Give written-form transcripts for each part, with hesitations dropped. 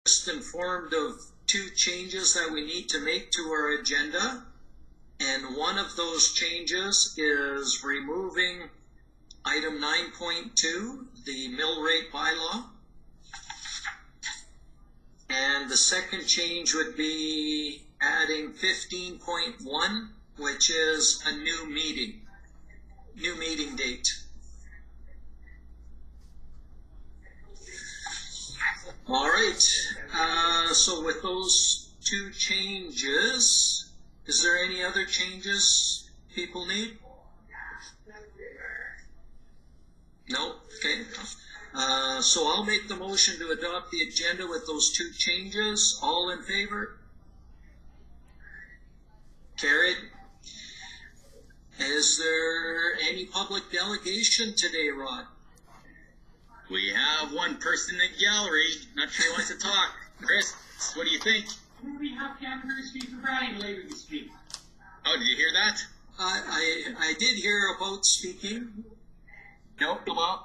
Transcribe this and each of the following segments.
just informed of 2 changes that we need to make to our agenda. And one of those changes is removing item 9.2, the mill rate bylaw. And the second change would be adding 15.1, which is a new meeting date. All right, so with those 2 changes, is there any other changes people need? No? Okay. So I'll make the motion to adopt the agenda with those 2 changes. All in favor? Carried. Is there any public delegation today, Rod? We have one person in the gallery. Not sure he wants to talk. Chris, what do you think? We have Canterbury Speak for Brian later this week. Oh, did you hear that? I did hear about speaking. No, come on.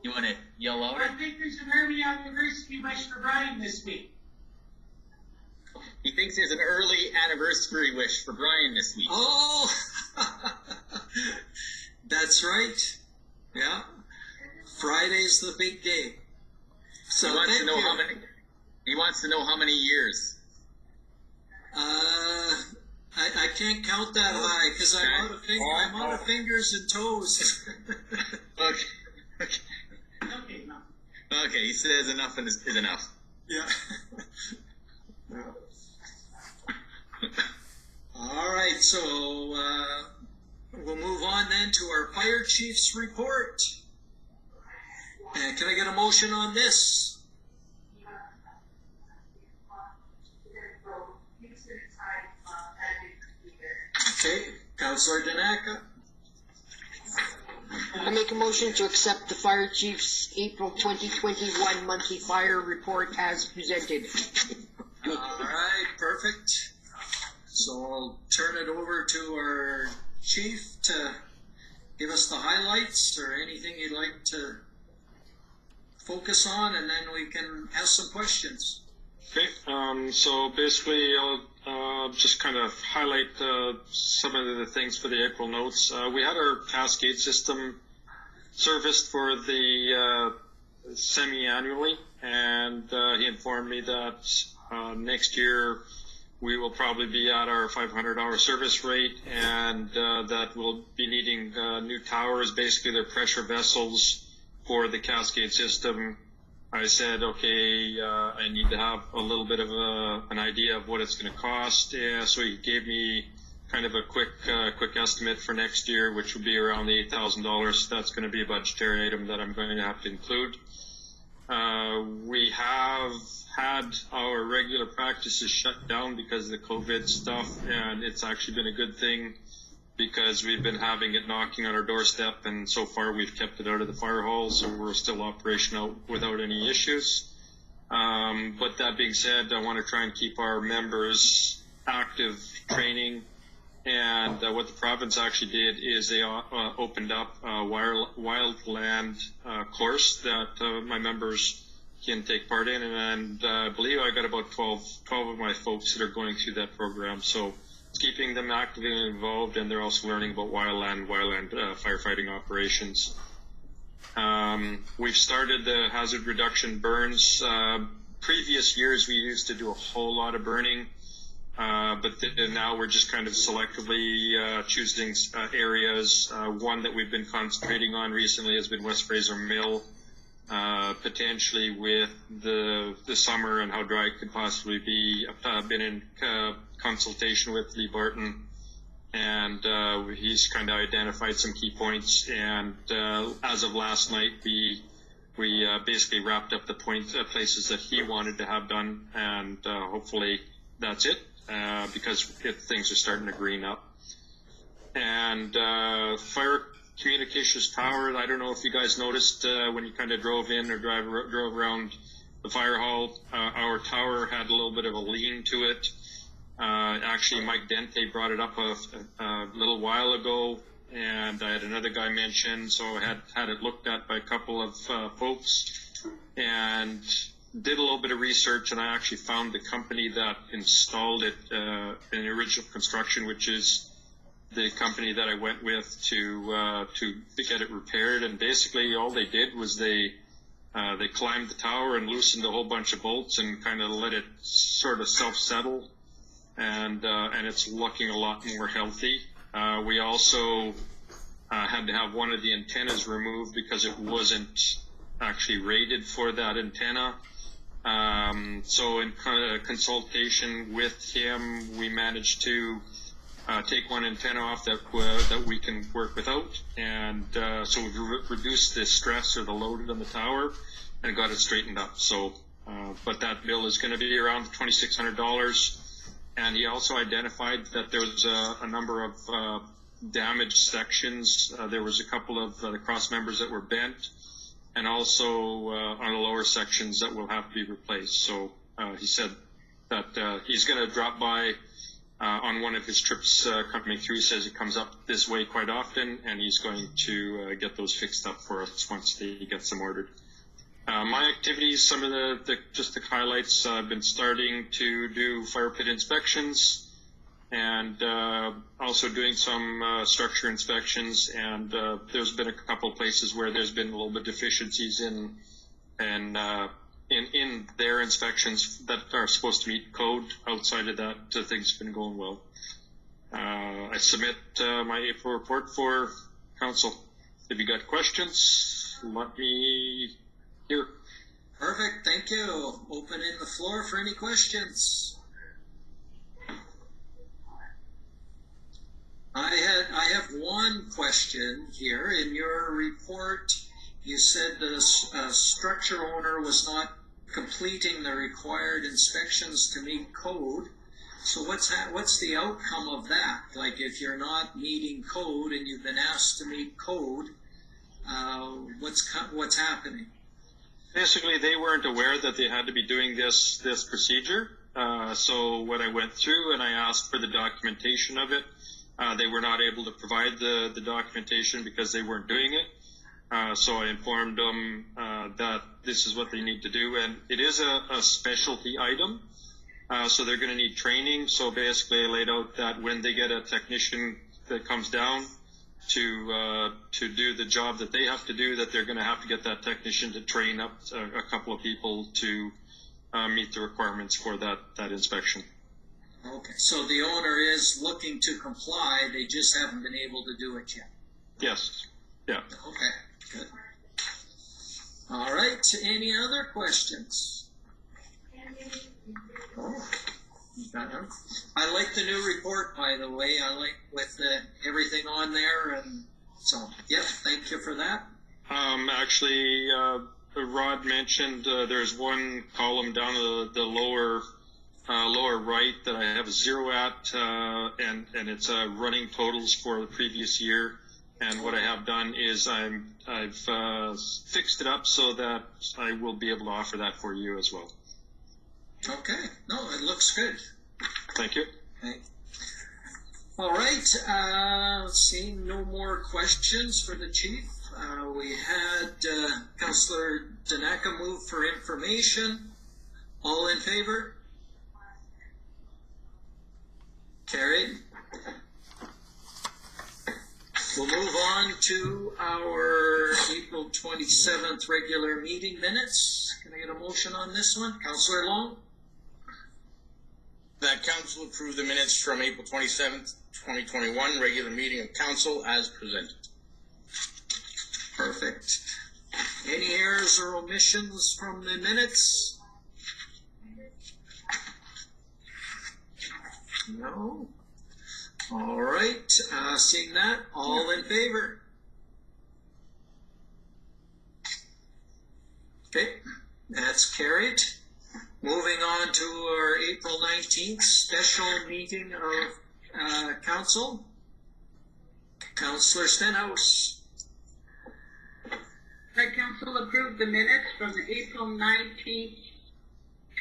You want to yell louder? I think there's an early anniversary wish for Brian this week. He thinks there's an early anniversary wish for Brian this week. Oh, that's right. Yeah, Friday's the big day. So he wants to know how many. He wants to know how many years. I can't count that high because I'm out of fingers and toes. Okay. Okay, no. Okay, he says enough is enough. Yeah. All right, so we'll move on then to our fire chief's report. And can I get a motion on this? Okay, Councillor Danaka. I make a motion to accept the fire chief's April 2021 monthly fire report as presented. All right, perfect. So I'll turn it over to our chief to give us the highlights or anything you'd like to focus on, and then we can ask some questions. Okay, so basically I'll just kind of highlight some of the things for the April notes. We had our cascade system serviced for the semi-annually, and he informed me that next year we will probably be at our 500-hour service rate, and that we'll be needing new towers. Basically, they're pressure vessels for the cascade system. I said, okay, I need to have a little bit of an idea of what it's going to cost. Yeah, so he gave me kind of a quick estimate for next year, which would be around the $8,000. That's going to be a budgetary item that I'm going to have to include. We have had our regular practices shut down because of the COVID stuff, and it's actually been a good thing because we've been having it knocking on our doorstep, and so far we've kept it out of the fire hall, so we're still operational without any issues. But that being said, I want to try and keep our members active training, and what the province actually did is they opened up a wildland course that my members can take part in, and I believe I got about 12 of my folks that are going through that program. So it's keeping them actively involved, and they're also learning about wildland firefighting operations. We've started the hazard reduction burns. Previous years we used to do a whole lot of burning, but now we're just kind of selectively choosing areas. One that we've been concentrating on recently has been West Fraser Mill. Potentially with the summer and how dry it could possibly be. I've been in consultation with Lee Barton, and he's kind of identified some key points, and as of last night we basically wrapped up the places that he wanted to have done, and hopefully that's it, because things are starting to green up. And fire communications tower, I don't know if you guys noticed when you kind of drove in or drove around the fire hall, our tower had a little bit of a lean to it. Actually, Mike Dente brought it up a little while ago, and I had another guy mention, so I had it looked at by a couple of folks, and did a little bit of research, and I actually found the company that installed it in the original construction, which is the company that I went with to get it repaired. And basically, all they did was they climbed the tower and loosened a whole bunch of bolts and kind of let it sort of self-settle, and it's looking a lot more healthy. We also had to have one of the antennas removed because it wasn't actually rated for that antenna. So in consultation with him, we managed to take one antenna off that we can work without, and so we've reduced the stress or the load on the tower and got it straightened up. So, but that bill is going to be around $2,600, and he also identified that there was a number of damaged sections. There was a couple of the cross members that were bent, and also on the lower sections that will have to be replaced. So he said that he's going to drop by on one of his trips coming through. He says he comes up this way quite often, and he's going to get those fixed up for us once he gets them ordered. My activities, some of just the highlights, I've been starting to do fire pit inspections, and also doing some structure inspections, and there's been a couple of places where there's been a little bit of deficiencies in their inspections that are supposed to meet code. Outside of that, things have been going well. I submit my April report for council. If you got questions, let me hear. Perfect, thank you. Opening the floor for any questions. I have one question here. In your report, you said the structure owner was not completing the required inspections to meet code. So what's the outcome of that? Like, if you're not meeting code and you've been asked to meet code, what's happening? Basically, they weren't aware that they had to be doing this procedure. So when I went through and I asked for the documentation of it, they were not able to provide the documentation because they weren't doing it. So I informed them that this is what they need to do, and it is a specialty item. So they're going to need training. So basically I laid out that when they get a technician that comes down to do the job that they have to do, that they're going to have to get that technician to train up a couple of people to meet the requirements for that inspection. Okay, so the owner is looking to comply, they just haven't been able to do it yet? Yes. Yeah. Okay, good. All right, any other questions? Oh, I like the new report, by the way. I like with everything on there, and so, yeah, thank you for that. Actually, Rod mentioned there's one column down the lower right that I have a 0 at, and it's running totals for the previous year. And what I have done is I've fixed it up so that I will be able to offer that for you as well. Okay, no, it looks good. Thank you. Okay. All right, seeing no more questions for the chief, we had Councillor Danaka move for information. All in favor? Carried. We'll move on to our April 27th regular meeting minutes. Can I get a motion on this one? Councillor Long? That council approve the minutes from April 27th, 2021, regular meeting of council as presented. Perfect. Any errors or omissions from the minutes? No. All right. Seeing that, all in favor? Okay, that's carried. Moving on to our April 19th special meeting of council. Councillor Stenhouse. The council approved the minutes from the April 19th,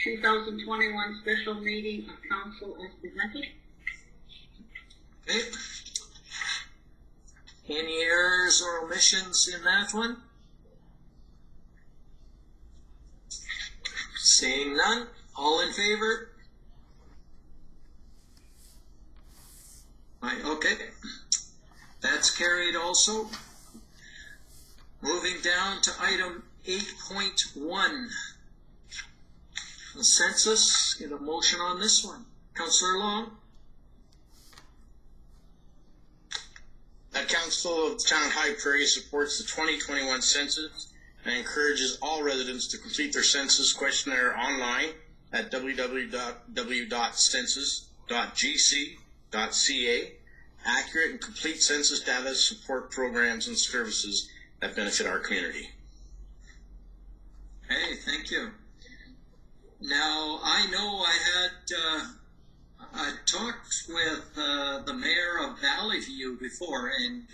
2021 special meeting of council as presented. Okay. Any errors or omissions in that one? Seeing none, all in favor? Okay, that's carried also. Moving down to item 8.1. The census, get a motion on this one. Councillor Long? The Council of the Town of High Prairie supports the 2021 census and encourages all residents to complete their census questionnaire online at www.census.gc.ca. Accurate and complete census data support programs and services that benefit our community. Hey, thank you. Now, I know I talked with the mayor of Valley View before, and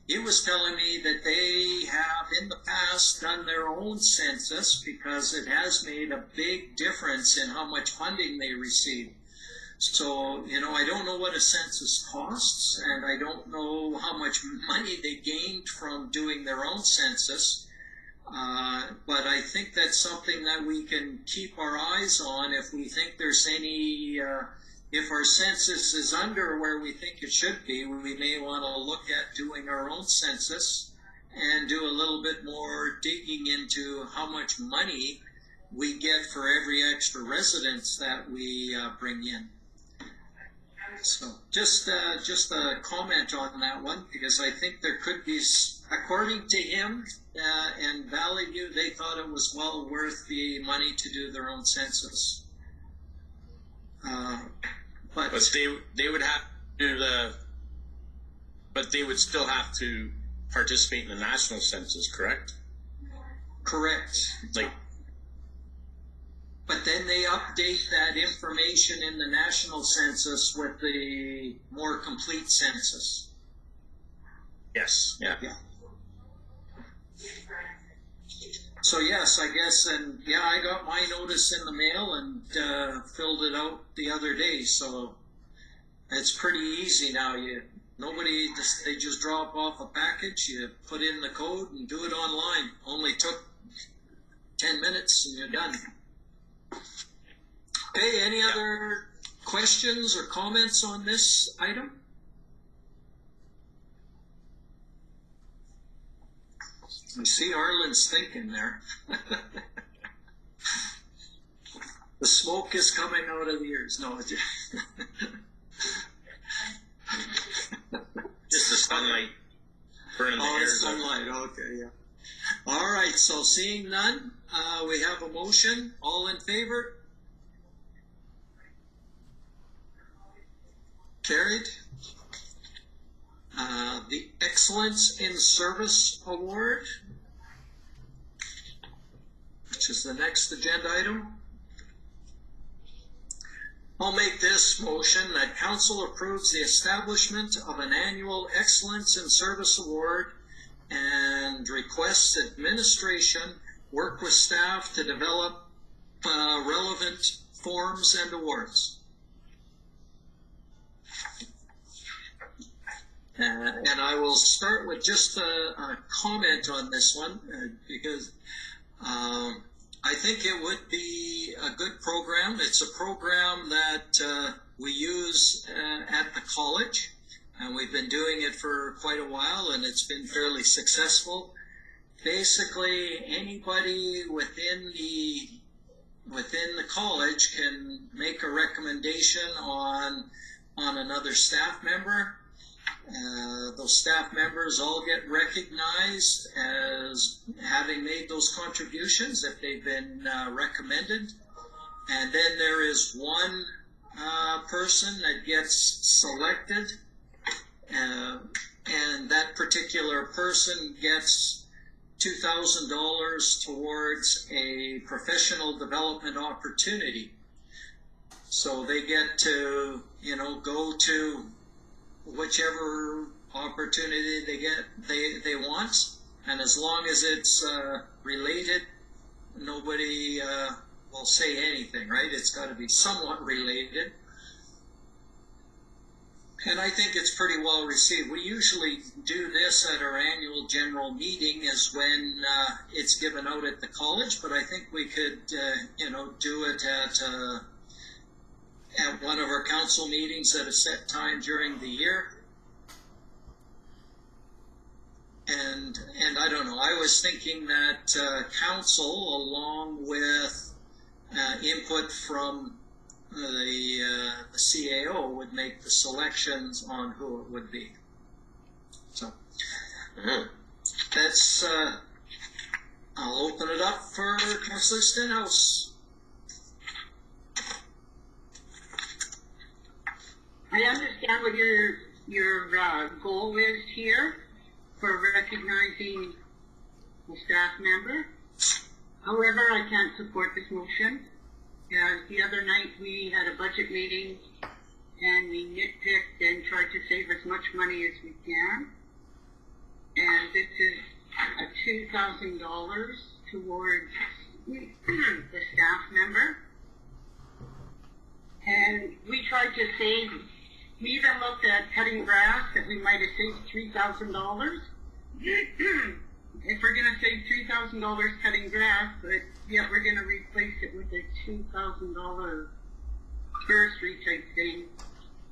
he was telling me that they have in the past done their own census because it has made a big difference in how much funding they receive. So, I don't know what a census costs, and I don't know how much money they gained from doing their own census. But I think that's something that we can keep our eyes on if we think there's any, if our census is under where we think it should be, we may want to look at doing our own census and do a little bit more digging into how much money we get for every extra residence that we bring in. So just a comment on that one, because I think there could be, according to him and Valley View, they thought it was well worth the money to do their own census. But they would have to do but they would still have to participate in the national census, correct? Correct. But then they update that information in the national census with the more complete census. Yes. Yeah. So yes, I guess, and yeah, I got my notice in the mail and filled it out the other day. So it's pretty easy now. They just drop off a package, you put in the code and do it online. Only took 10 minutes and you're done. Okay, any other questions or comments on this item? I see Arlen's thinking there. The smoke is coming out of the ears. No, it's just the sunlight burning the ears. Oh, sunlight, okay, yeah. All right, so seeing none, we have a motion. All in favor? Carried. The Excellence in Service Award, which is the next agenda item. I'll make this motion that Council approves the establishment of an annual Excellence in Service Award and requests administration work with staff to develop relevant forms and awards. And I will start with just a comment on this one because I think it would be a good program. It's a program that we use at the college, and we've been doing it for quite a while, and it's been fairly successful. Basically, anybody within the college can make a recommendation on another staff member. Those staff members all get recognized as having made those contributions if they've been recommended. And then there is one person that gets selected, and that particular person gets $2,000 towards a professional development opportunity. So they get to, go to whichever opportunity they want, and as long as it's related, nobody will say anything, right? It's got to be somewhat related. And I think it's pretty well received. We usually do this at our annual general meeting is when it's given out at the college, but I think we could, do it at one of our council meetings at a set time during the year. And I don't know, I was thinking that council, along with input from the CAO, would make the selections on who it would be. So that's, I'll open it up for Councillor Stenhouse. I understand what your goal is here for recognizing the staff member. However, I can't support this motion. The other night we had a budget meeting and we nitpicked and tried to save as much money as we can. And this is a $2,000 towards the staff member. And we tried to save, we even looked at cutting grass that we might have saved $3,000. If we're going to save $3,000 cutting grass, but yet we're going to replace it with a $2,000 bursary type thing,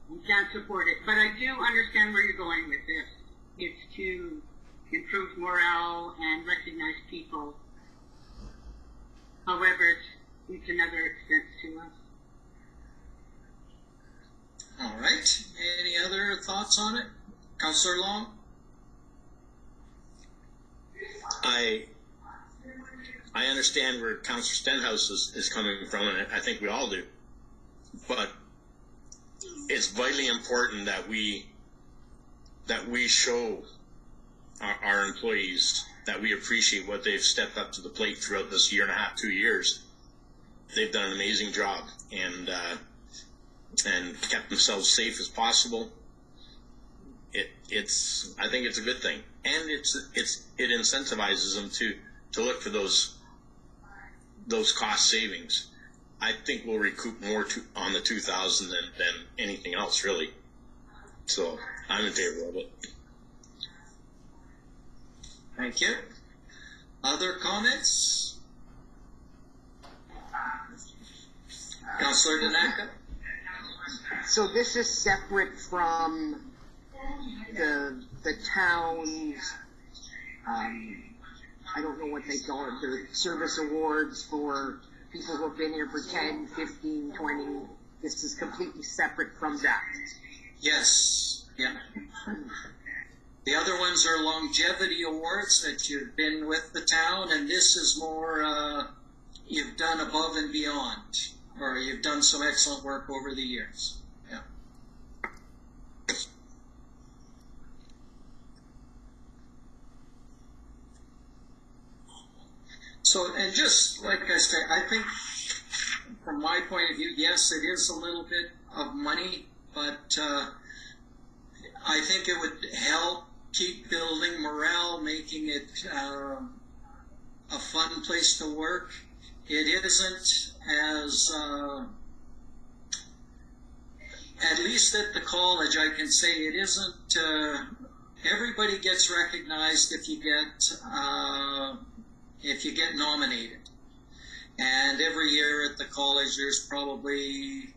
we can't support it. But I do understand where you're going with this. It's to improve morale and recognize people. However, it's another expense to us. All right. Any other thoughts on it? Councillor Long? I understand where Councillor Stenhouse is coming from, and I think we all do. But it's vitally important that we show our employees that we appreciate what they've stepped up to the plate throughout this year and a half, 2 years. They've done an amazing job and kept themselves safe as possible. I think it's a good thing, and it incentivizes them to look for those cost savings. I think we'll recoup more on the 2,000 than anything else, really. So I'm in favor of it. Thank you. Other comments? Councillor Danaka? So this is separate from the town's, I don't know what they call it, the service awards for people who have been here for 10, 15, 20. This is completely separate from that. Yes. Yeah. The other ones are longevity awards that you've been with the town, and this is more you've done above and beyond, or you've done some excellent work over the years. Yeah. So, and just like I said, I think from my point of view, yes, it is a little bit of money, but I think it would help keep building morale, making it a fun place to work. It isn't as, at least at the college, I can say it isn't, everybody gets recognized if you get nominated. And every year at the college, there's probably,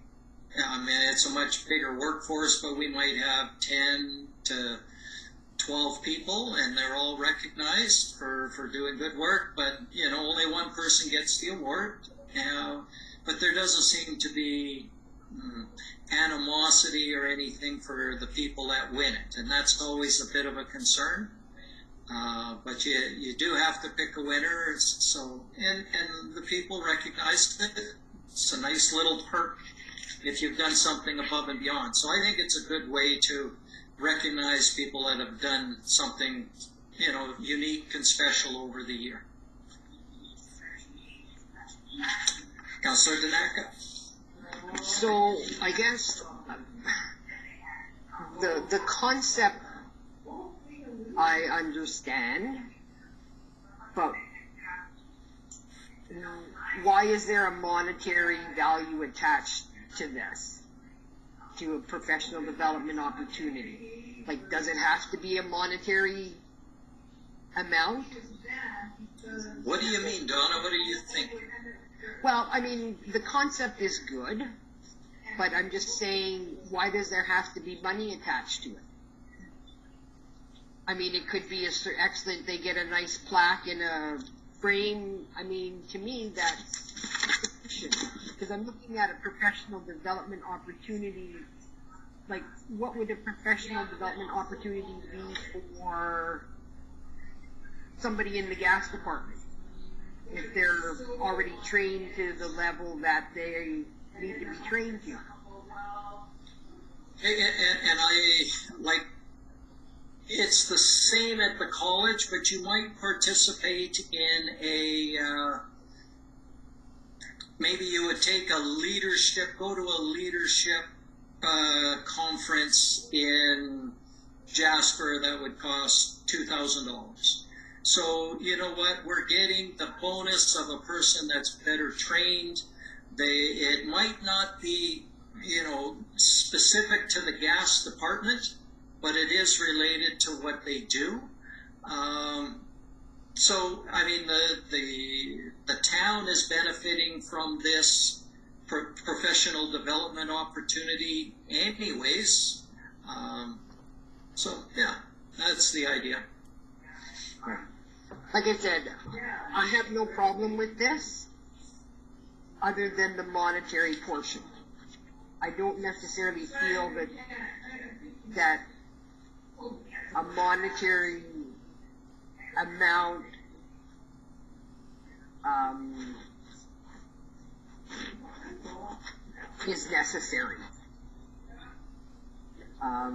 it's a much bigger workforce, but we might have 10 to 12 people, and they're all recognized for doing good work, but, only one person gets the award. But there doesn't seem to be animosity or anything for the people that win it, and that's always a bit of a concern. But you do have to pick a winner, so and the people recognize it. It's a nice little perk if you've done something above and beyond. So I think it's a good way to recognize people that have done something, unique and special over the year. Councillor Danaka? So I guess the concept I understand, but why is there a monetary value attached to this? to a professional development opportunity? Like, does it have to be a monetary amount? What do you mean, Donna? What do you think? Well, I mean, the concept is good, but I'm just saying, why does there have to be money attached to it? I mean, it could be excellent, they get a nice plaque in a frame. I mean, to me, that's sufficient. Because I'm looking at a professional development opportunity. Like, what would a professional development opportunity be for somebody in the gas department? If they're already trained to the level that they need to be trained to. And I, like, it's the same at the college, but you might participate in a, maybe you would take a leadership, go to a leadership conference in Jasper that would cost $2,000. So, you know what, we're getting the bonus of a person that's better trained. It might not be, you know, specific to the gas department, but it is related to what they do. So, I mean, the town is benefiting from this professional development opportunity anyways. So, yeah, that's the idea. Like I said, I have no problem with this, other than the monetary portion. I don't necessarily feel that a monetary amount is necessary. I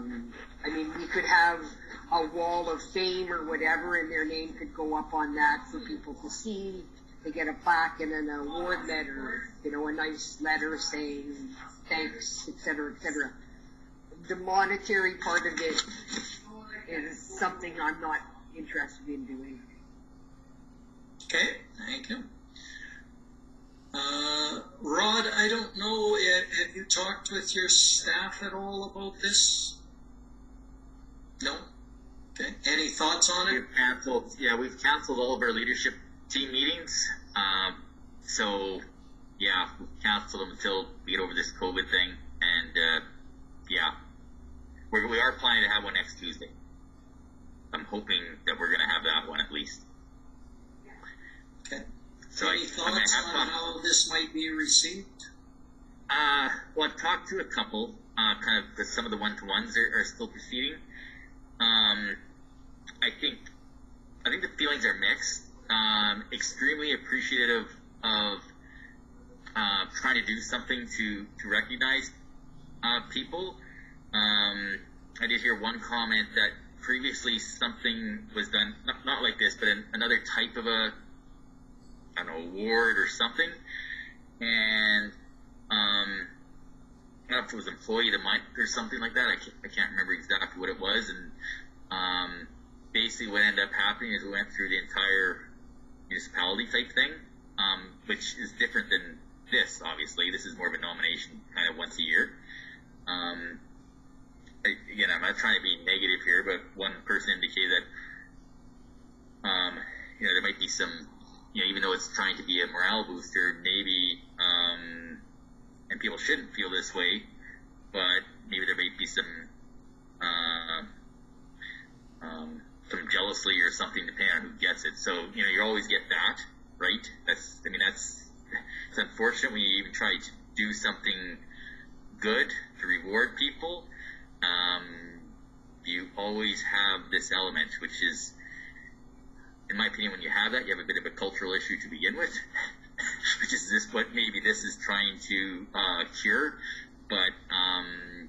mean, we could have a wall of fame or whatever, and their name could go up on that for people to see. They get a plaque and an award letter, you know, a nice letter saying thanks, etc., etc. The monetary part of it is something I'm not interested in doing. Okay, thank you. Rod, I don't know, have you talked with your staff at all about this? No? Okay, any thoughts on it? We've canceled all of our leadership team meetings. So, yeah, we've canceled them until we get over this COVID thing. And, we are planning to have one next Tuesday. I'm hoping that we're going to have that one at least. Okay. So any thoughts on how this might be received? Well, I've talked to a couple, kind of, some of the one-to-ones are still proceeding. I think the feelings are mixed. Extremely appreciative of trying to do something to recognize people. I did hear one comment that previously something was done, not like this, but another type of a, I don't know, award or something. And I don't know if it was employee of the month or something like that. I can't remember exactly what it was. And basically what ended up happening is we went through the entire municipality type thing, which is different than this, obviously. This is more of a nomination kind of once a year. Again, I'm not trying to be negative here, but one person indicated that, there might be some, even though it's trying to be a morale booster, maybe, and people shouldn't feel this way, but maybe there might be some jealousy or something depending on who gets it. So, you always get that, right? It's unfortunate when you even try to do something good to reward people. You always have this element, which is, in my opinion, when you have that, you have a bit of a cultural issue to begin with, which is what maybe this is trying to cure. But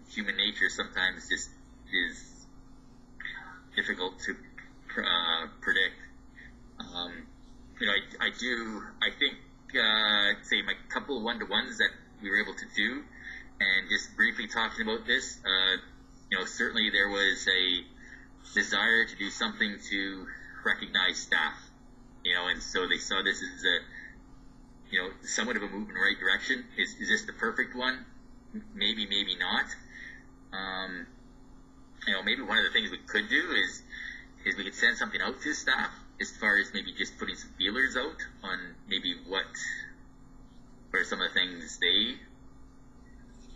human nature sometimes just is difficult to predict. I think, say, my couple of one-to-ones that we were able to do, and just briefly talking about this, certainly there was a desire to do something to recognize staff, and so they saw this as somewhat of a move in the right direction. Is this the perfect one? Maybe not. Maybe one of the things we could do is we could send something out to staff as far as maybe just putting some feelers out on maybe what are some of the things they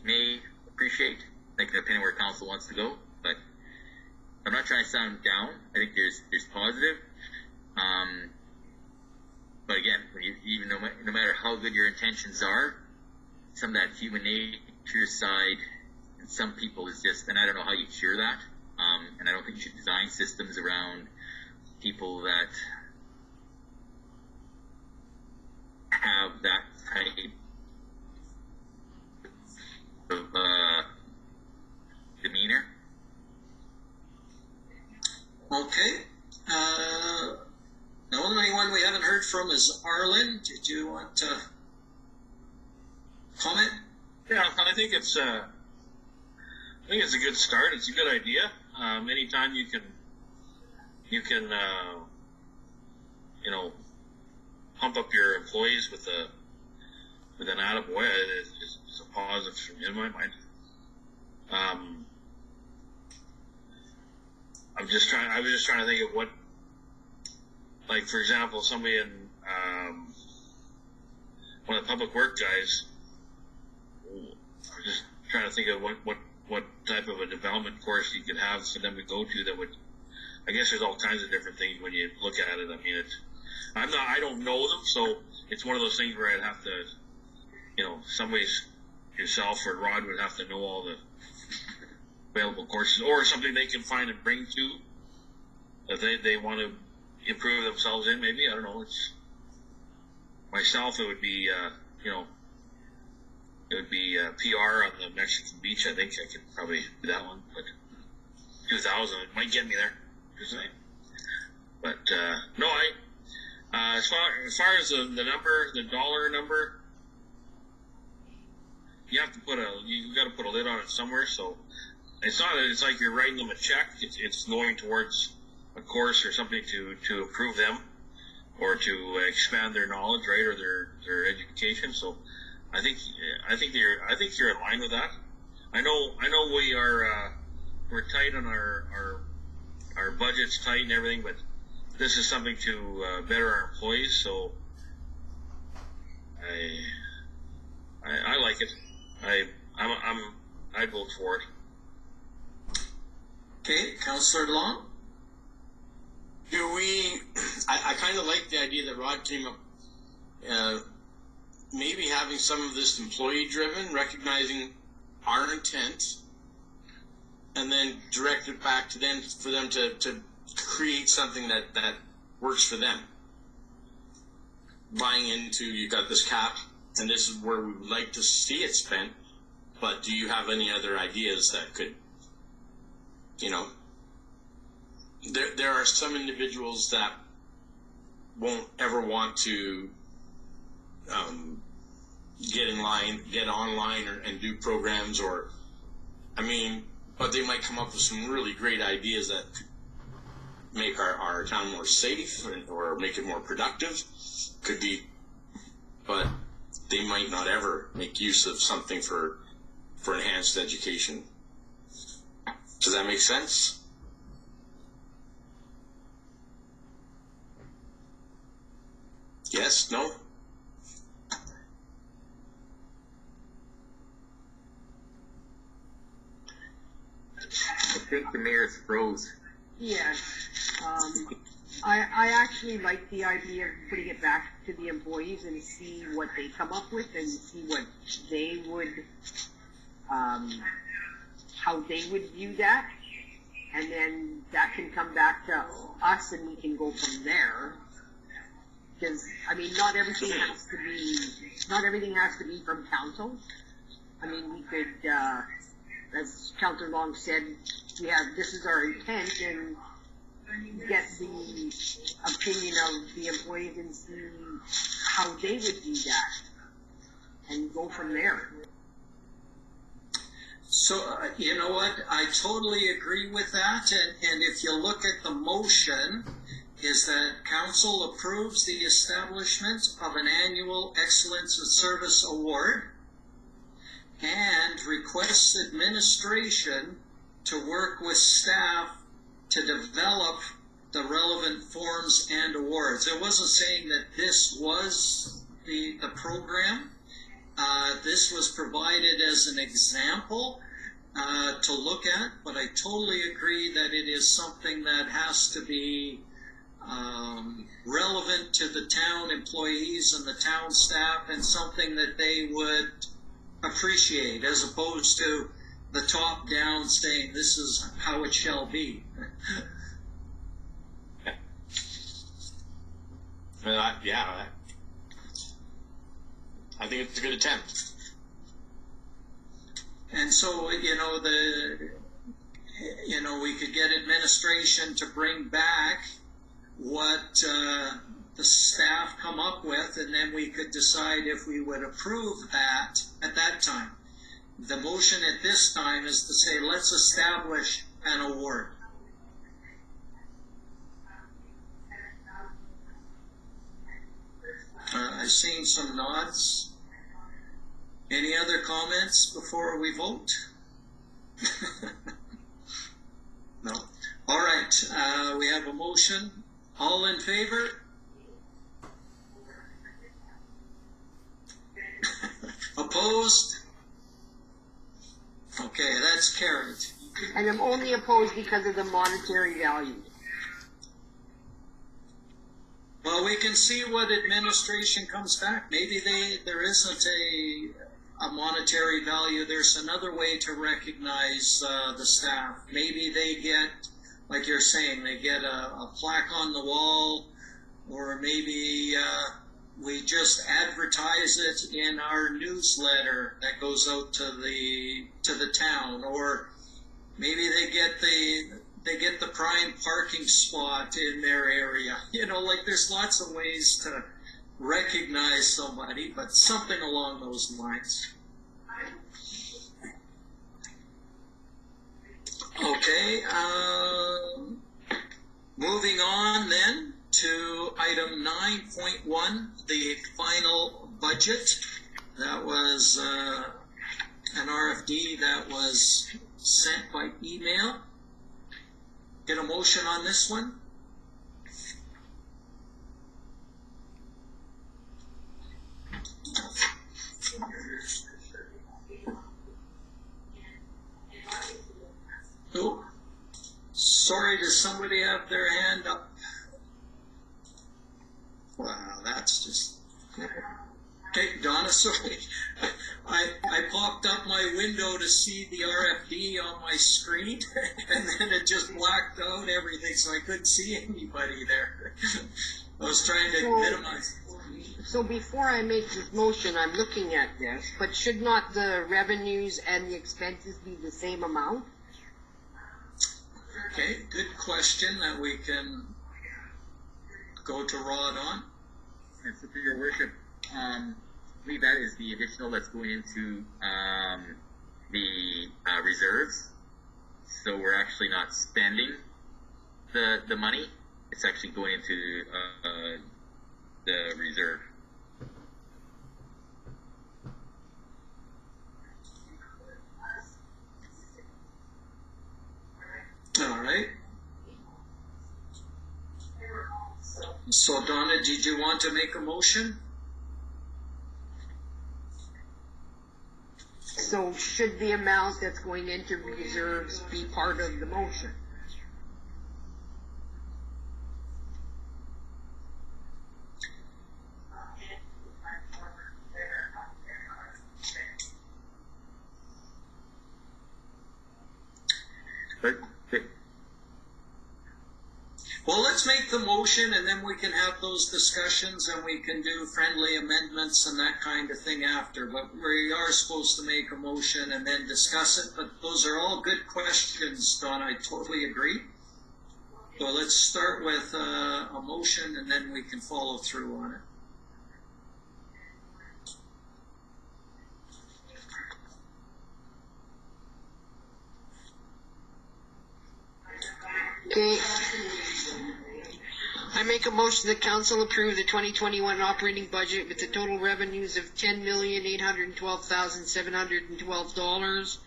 may appreciate, like depending where council wants to go. But I'm not trying to sound down. I think there's positive. But again, even no matter how good your intentions are, some of that human nature side in some people is just, and I don't know how you cure that. And I don't think you should design systems around people that have that type of demeanor. Okay. The only one we haven't heard from is Arlen. Did you want to comment? Yeah, I think it's a good start. It's a good idea. Anytime you can pump up your employees with an attaboy, it's a positive in my mind. I was just trying to think of what, like, for example, somebody in one of the public work guys. I was just trying to think of what type of a development course you could have for them to go to that would. I guess there's all kinds of different things when you look at it. I mean, I don't know them, so it's one of those things where I'd have to, somebody's yourself or Rod would have to know all the available courses or something they can find and bring to that they want to improve themselves in. Maybe, I don't know. It's myself. It would be PR on the Mexican beach. I think I could probably do that one, but 2,000 it might get me there. Just saying. But no, as far as the number, the dollar number, you got to put a lid on it somewhere. So it's not that it's like you're writing them a check. It's going towards a course or something to improve them or to expand their knowledge, right, or their education. So I think you're in line with that. I know we are we're tight on our budget's tight and everything, but this is something to better our employees. So I like it. I'd vote for it. Okay, Councillor Long. I kind of like the idea that Rod came up. Maybe having some of this employee-driven, recognizing our intent, and then direct it back to them for them to create something that works for them. Buying into, you got this cap, and this is where we would like to see it spent, but do you have any other ideas that could, there are some individuals that won't ever want to get online and do programs but they might come up with some really great ideas that could make our town more safe or make it more productive. Could be, but they might not ever make use of something for enhanced education. Does that make sense? Yes? No? I think the mayor's froze. Yes. I actually like the idea of putting it back to the employees and see what they come up with and see what they would, how they would view that. And then that can come back to us and we can go from there. Because, not everything has to be from council. We could, as Councillor Long said, this is our intent, and get the opinion of the employees and see how they would do that, and go from there. So, you know what? I totally agree with that, and if you look at the motion, is that council approves the establishment of an annual Excellence in Service Award and requires requests administration to work with staff to develop the relevant forms and awards. It wasn't saying that this was the program. This was provided as an example to look at, but I totally agree that it is something that has to be relevant to the town employees and the town staff, and something that they would appreciate, as opposed to the top down saying this is how it shall be. Yeah, I think it's a good attempt. And so, we could get administration to bring back what the staff come up with, and then we could decide if we would approve that at that time. The motion at this time is to say, let's establish an award. I've seen some nods. Any other comments before we vote? No. All right. We have a motion. All in favor? Opposed? Okay, that's carried. And I'm only opposed because of the monetary value. Well, we can see what administration comes back. Maybe there isn't a monetary value. There's another way to recognize the staff. Maybe they get, like you're saying, they get a plaque on the wall, or maybe we just advertise it in our newsletter that goes out to the town, or maybe they get the prime parking spot in their area. There's lots of ways to recognize somebody, but something along those lines. Okay, moving on then to item 9.1, the final budget. That was an RFD that was sent by email. Get a motion on this one? Oh, sorry, does somebody have their hand up? Wow, that's just... Okay, Donna, sorry. I popped up my window to see the RFD on my screen, and then it just blacked out everything, so I couldn't see anybody there. I was trying to minimize. So before I make this motion, I'm looking at this, but should not the revenues and the expenses be the same amount? Okay, good question that we can go to Rod on. And so, for your worship, I believe that is the additional that's going into the reserves. So we're actually not spending the money. It's actually going into the reserve. All right. So, Donna, did you want to make a motion? So should the amount that's going into reserves be part of the motion? Well, let's make the motion, and then we can have those discussions, and we can do friendly amendments and that kind of thing after. But we are supposed to make a motion and then discuss it. But those are all good questions, Don. I totally agree. So let's start with a motion, and then we can follow through on it. Okay. I make a motion that council approve the 2021 operating budget with the total revenues of $10,812,712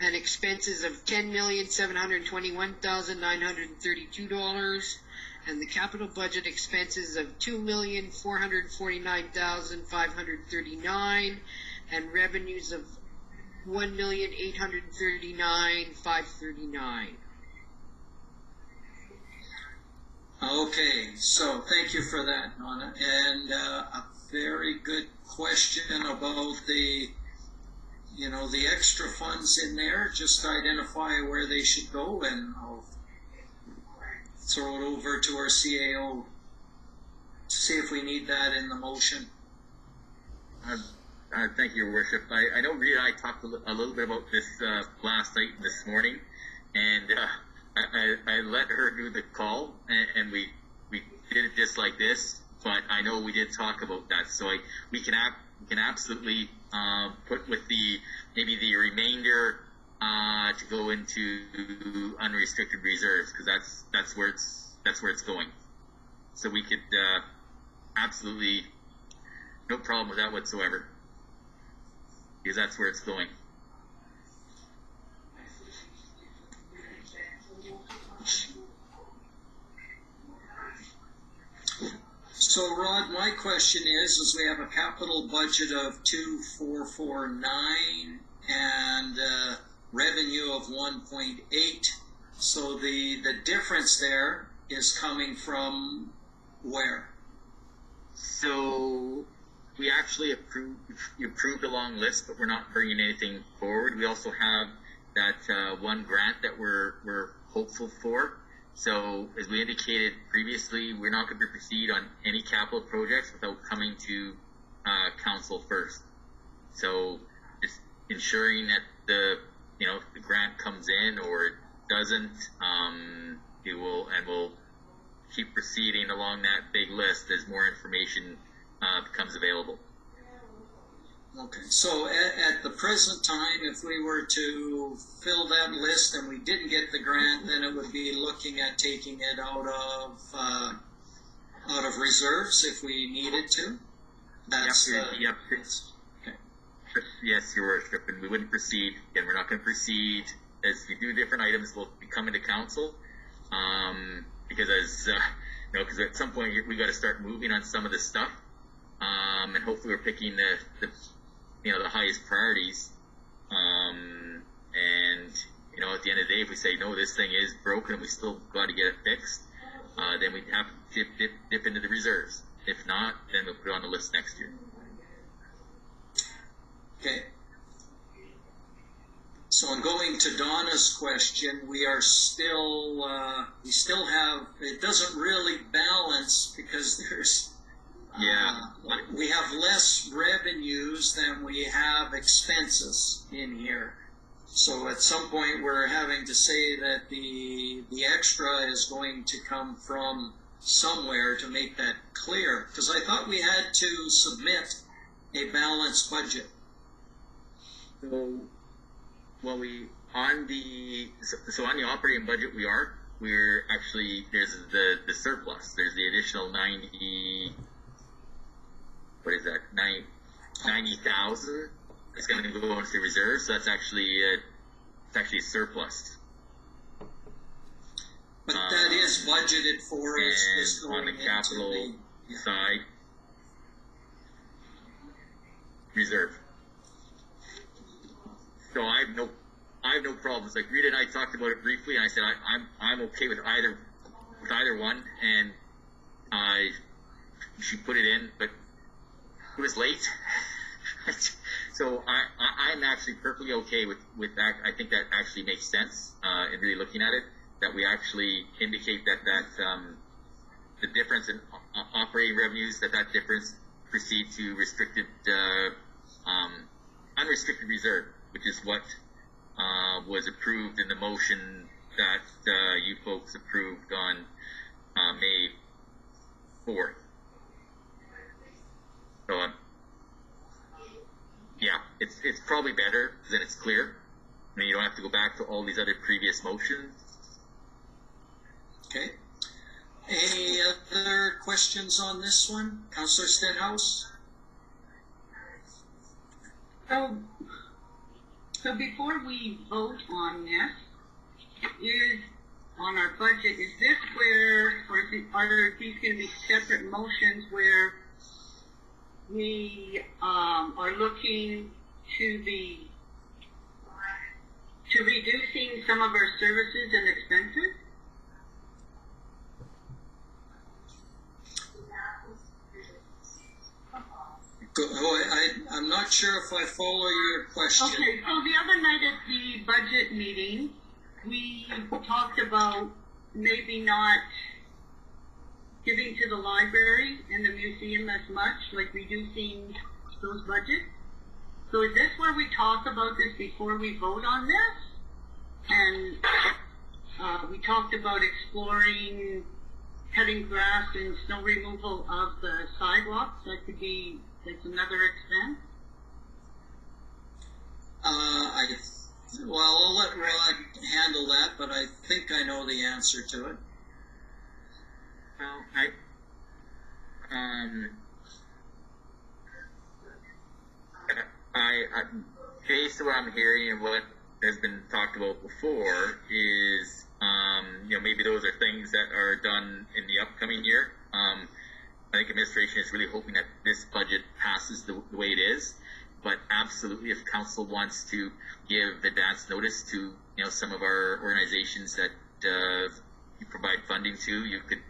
and expenses of $10,721,932 and the capital budget expenses of $2,449,539 and revenues of $1,839,539. Okay, so thank you for that, Nonna. And a very good question about the, the extra funds in there. Just identify where they should go, and I'll throw it over to our CAO to see if we need that in the motion. Thank you, Your Worship. I know Rita and I talked a little bit about this last night and this morning, and I let her do the call, and we did it just like this. But I know we did talk about that, so we can absolutely put with maybe the remainder to go into unrestricted reserves, because that's where it's going. So we could absolutely no problem with that whatsoever, because that's where it's going. So, Rod, my question is we have a capital budget of 2,449 and revenue of 1.8. So the difference there is coming from where? So we actually approved a long list, but we're not bringing anything forward. We also have that one grant that we're hopeful for. So, as we indicated previously, we're not going to proceed on any capital projects without coming to council first. So, just ensuring that the grant comes in or it doesn't, we'll keep proceeding along that big list as more information becomes available. Okay, so at the present time, if we were to fill that list and we didn't get the grant, then it would be looking at taking it out of reserves if we needed to. That's yep. Okay. Yes, Your Worship, and we wouldn't proceed. Again, we're not going to proceed. As we do different items, we'll be coming to council, because because at some point we got to start moving on some of this stuff, and hopefully we're picking the highest priorities, and at the end of the day, if we say no, this thing is broken and we still got to get it fixed, then we have to dip into the reserves. If not, then we'll put it on the list next year. Okay. So in going to Donna's question, we still have, it doesn't really balance because there's we have less revenues than we have expenses in here. So at some point we're having to say that the extra is going to come from somewhere to make that clear. Because I thought we had to submit a balanced budget. So, on the operating budget we're actually, there's the surplus. There's the additional 90,000 is going to go into reserves. So that's actually a surplus. But that is budgeted for is on the capital side, reserve. So I have no problems. Like Rita and I talked about it briefly, and I said I'm okay with either one, and she put it in, but it was late. So I'm actually perfectly okay with that. I think that actually makes sense in really looking at it, that we actually indicate that the difference in operating revenues, that difference proceed to unrestricted reserve, which is what was approved in the motion that you folks approved on May 4th. So, it's probably better, because then it's clear. I mean, you don't have to go back to all these other previous motions. Okay. Any other questions on this one? Councillor Stenhouse? So before we vote on this, on our budget, is this where, or are these going to be separate motions where we are looking to reducing some of our services and expenses? I'm not sure if I follow your question. Okay, so the other night at the budget meeting, we talked about maybe not giving to the library and the museum as much, like reducing those budgets. So is this where we talk about this before we vote on this? And we talked about exploring cutting grass and snow removal of the sidewalks. That's another expense. Well, I'll let Rod handle that, but I think I know the answer to it. Well, based on what I'm hearing and what has been talked about before is, maybe those are things that are done in the upcoming year. I think administration is really hoping that this budget passes the way it is, but absolutely, if council wants to give advance notice to some of our organizations that you provide funding to, you could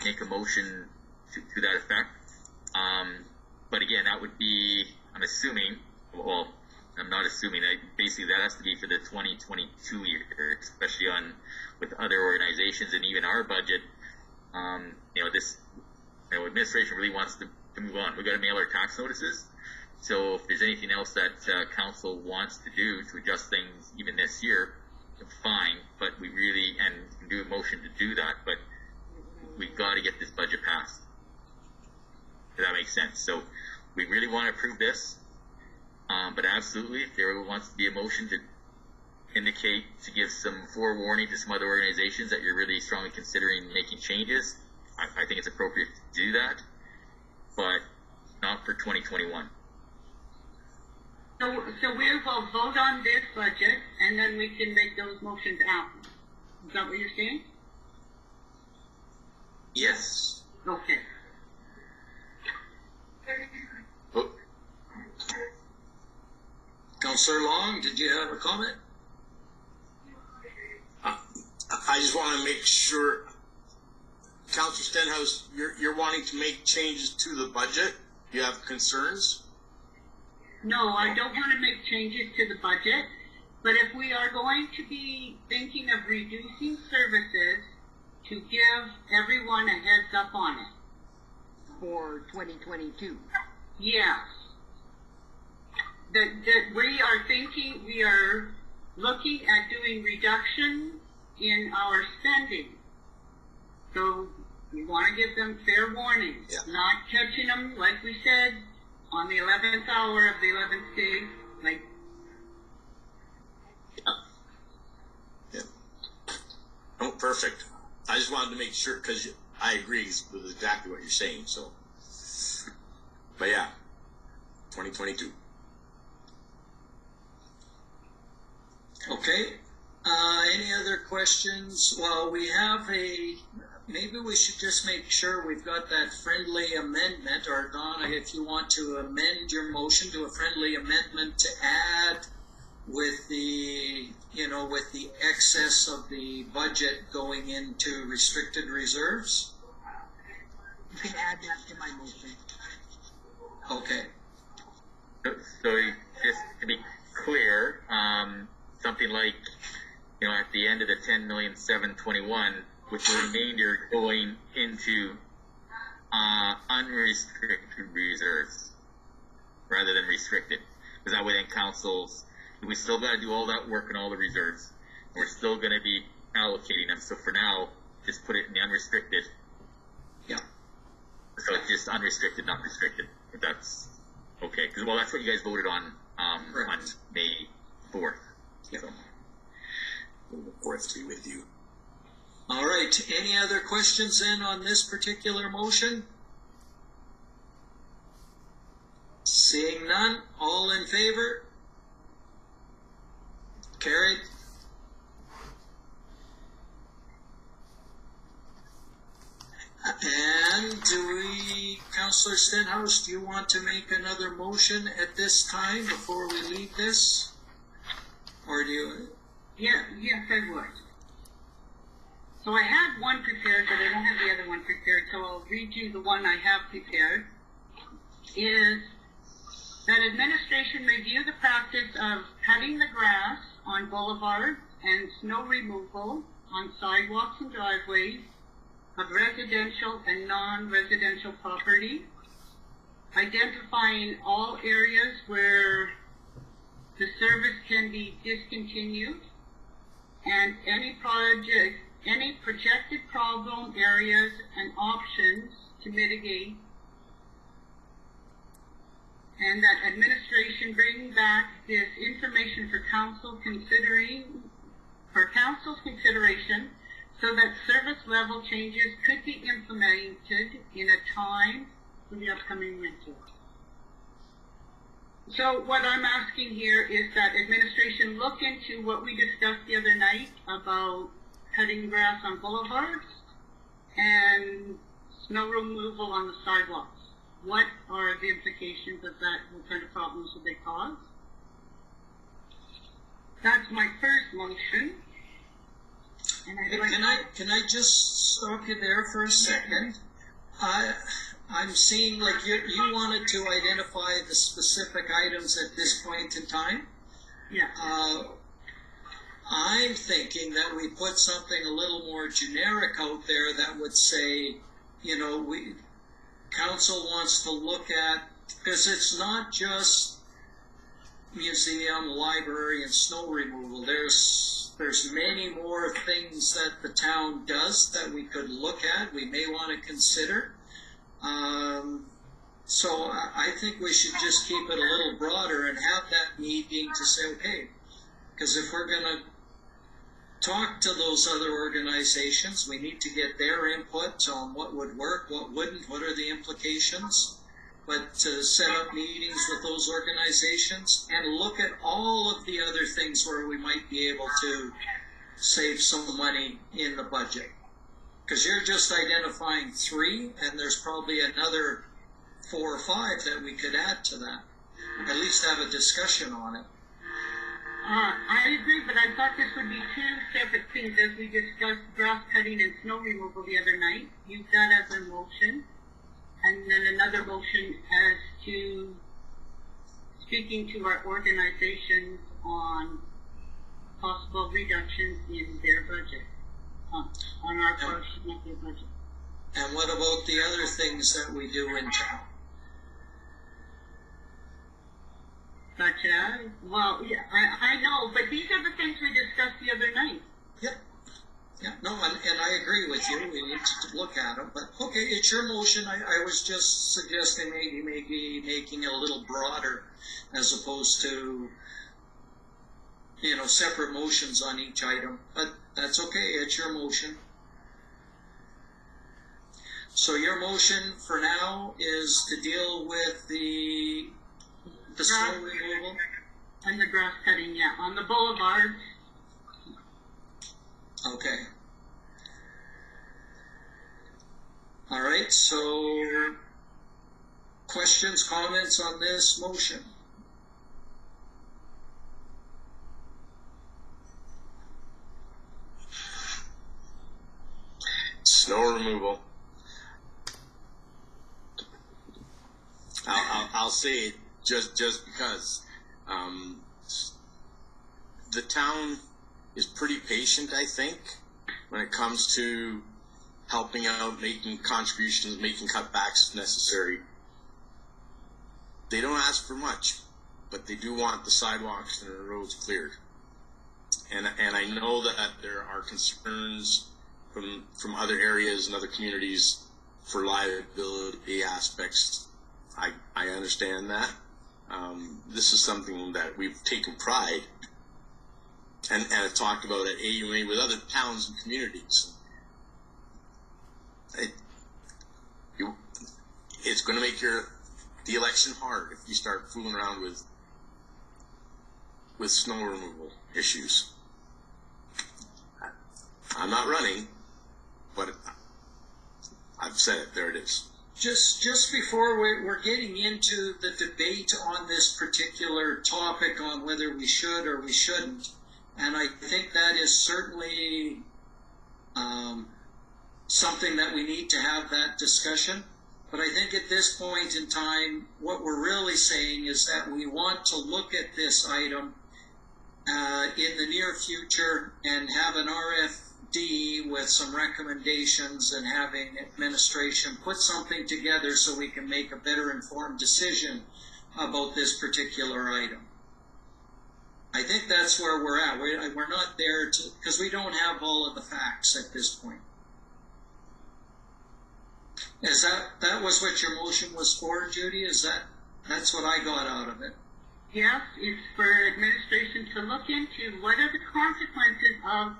make a motion to that effect. But again, that would be, I'm assuming, well, I'm not assuming, basically that has to be for the 2022 year, especially with other organizations and even our budget. Administration really wants to move on. We've got to mail our tax notices. So if there's anything else that council wants to do to adjust things even this year, fine. But we really, and can do a motion to do that, but we've got to get this budget passed. If that makes sense. So we really want to approve this. But absolutely, if there wants to be a motion to indicate, to give some forewarning to some other organizations that you're really strongly considering making changes, I think it's appropriate to do that, but not for 2021. So we will vote on this budget, and then we can make those motions after. Is that what you're saying? Yes. Okay. Oh, Councillor Long, did you have a comment? I just want to make sure, Councillor Stenhouse, you're wanting to make changes to the budget? You have concerns? No, I don't want to make changes to the budget, but if we are going to be thinking of reducing services, to give everyone a heads up on it. For 2022. Yes. That we are looking at doing reduction in our spending. So we want to give them fair warning, not catching them, like we said, on the 11th hour of the 11th day, like. Yeah. Oh, perfect. I just wanted to make sure, because I agree with exactly what you're saying, so. But yeah, 2022. Okay. Any other questions? Well, we have maybe we should just make sure we've got that friendly amendment, or Donna, if you want to amend your motion to a friendly amendment to add with the, with the excess of the budget going into restricted reserves. You can add that to my motion. Okay. So just to be clear, something like, at the end of the 10,721,000, with the remainder going into unrestricted reserves rather than restricted, because that way then councils, we still got to do all that work in all the reserves. We're still going to be allocating them. So for now, just put it in the unrestricted. Yeah. So it's just unrestricted, not restricted. If that's okay, because that's what you guys voted on on May 4th. Yeah. So. Look forward to be with you. All right, any other questions then on this particular motion? Seeing none, all in favor? Carried. And Councillor Stenhouse, do you want to make another motion at this time before we leave this? Or do you? Yeah, yes, I would. So I had one prepared, but I don't have the other one prepared, so I'll read you the one I have prepared. Is that administration review the practice of cutting the grass on boulevards and snow removal on sidewalks and driveways of residential and non-residential property, identifying all areas where the service can be discontinued, and any projected problem areas and options to mitigate, and that administration bring back this information for council's consideration so that service level changes could be implemented in a time for the upcoming winter. So what I'm asking here is that administration look into what we discussed the other night about cutting grass on boulevards and snow removal on the sidewalks. What are the implications of that? What kind of problems would they cause? That's my first motion. And Can I just stop you there for a second? I'm seeing like you wanted to identify the specific items at this point in time. Yeah. I'm thinking that we put something a little more generic out there that would say, council wants to look at, because it's not just museum, library, and snow removal. There's many more things that the town does that we could look at, we may want to consider. So I think we should just keep it a little broader and have that meeting to say, okay, because if we're going to talk to those other organizations, we need to get their input on what would work, what wouldn't, what are the implications. But to set up meetings with those organizations and look at all of the other things where we might be able to save some money in the budget. Because you're just identifying 3, and there's probably another 4 or 5 that we could add to that. At least have a discussion on it. I agree, but I thought this would be 2 separate things as we discussed grass cutting and snow removal the other night. Use that as a motion. And then another motion as to speaking to our organizations on possible reductions in their budget, on our portion of their budget. And what about the other things that we do in town? Such as, well, yeah, I know, but these are the things we discussed the other night. Yep. Yeah, no, and I agree with you. We need to look at them. But, okay, it's your motion. I was just suggesting maybe making it a little broader as opposed to, separate motions on each item. But that's okay. It's your motion. So your motion for now is to deal with the snow removal? And the grass cutting, yeah, on the boulevard. Okay. All right, so questions, comments on this motion? Snow removal. I'll say it just because the town is pretty patient, I think, when it comes to helping out, making contributions, making cutbacks if necessary. They don't ask for much, but they do want the sidewalks and the roads cleared. And I know that there are concerns from other areas and other communities for liability aspects. I understand that. This is something that we've taken pride and have talked about at AUMA with other towns and communities. It's going to make the election hard if you start fooling around with snow removal issues. I'm not running, but I've said it. There it is. Just before we're getting into the debate on this particular topic on whether we should or we shouldn't, and I think that is certainly something that we need to have that discussion. But I think at this point in time, what we're really saying is that we want to look at this item in the near future and have an RFD with some recommendations and having administration put something together so we can make a better informed decision about this particular item. I think that's where we're at. We're not there to, because we don't have all of the facts at this point. Is that was what your motion was for, Judy? That's what I got out of it? Yes, it's for administration to look into what are the consequences of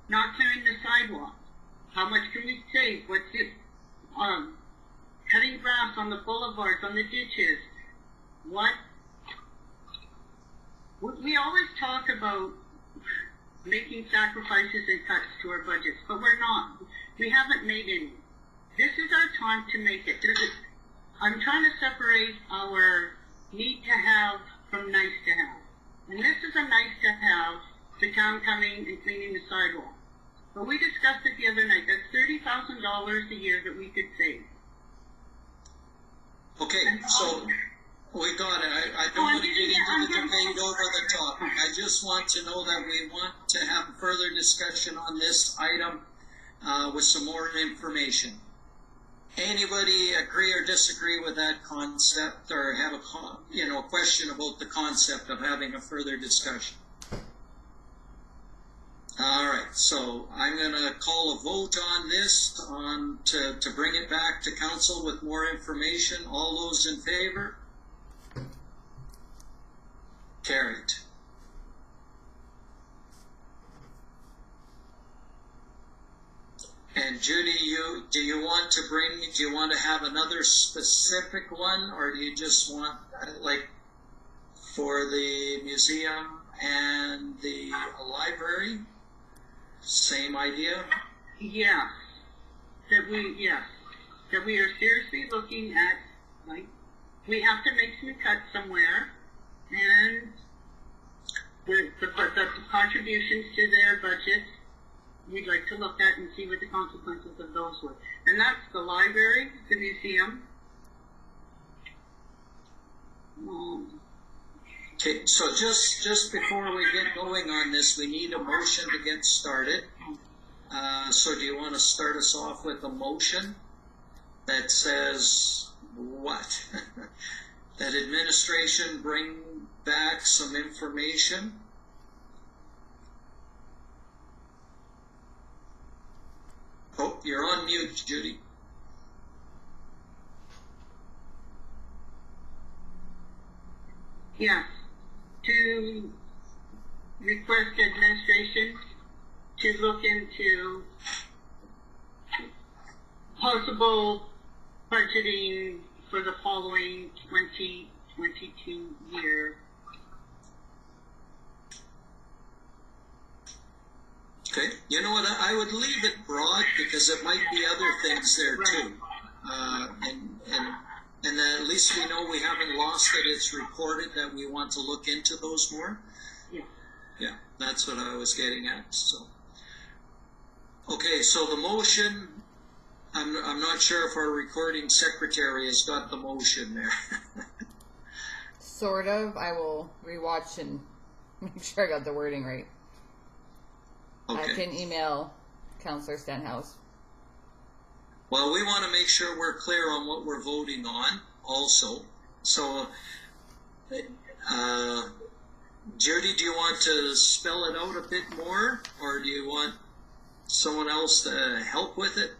not clearing the sidewalk. How much can we save? What's it? Cutting grass on the boulevards, on the ditches. What? We always talk about making sacrifices and cuts to our budgets, but we're not. We haven't made any. This is our time to make it. I'm trying to separate our need to have from nice to have. And this is a nice to have, the town coming and cleaning the sidewalk. But we discussed it the other night. That's $30,000 a year that we could save. Okay, so we got it. I don't want to get into the debate over the topic. I just want to know that we want to have further discussion on this item with some more information. Anybody agree or disagree with that concept, or have a question about the concept of having a further discussion? All right, so I'm going to call a vote on this to bring it back to council with more information. All those in favor? Carried. And Judy, do you want to have another specific one, or do you just want, like, for the museum and the library? Same idea? Yeah. That we are seriously looking at, like, we have to make some cuts somewhere, and the contributions to their budgets, we'd like to look at and see what the consequences of those were. And that's the library, the museum. Okay, so just before we get going on this, we need a motion to get started. So do you want to start us off with a motion that says what? That administration bring back some information? Oh, you're on mute, Judy. Yeah. To request administration to look into possible budgeting for the following 2022 year. Okay, you know what, I would leave it broad because there might be other things there too. And at least we know we haven't lost it, it's reported that we want to look into those more. Yeah. Yeah, that's what I was getting at, so. Okay, so the motion, I'm not sure if our recording secretary has got the motion there. Sort of. I will rewatch and make sure I got the wording right. Okay. I can email Councillor Stenhouse. Well, we want to make sure we're clear on what we're voting on also. So, Judy, do you want to spell it out a bit more, or do you want someone else to help with it?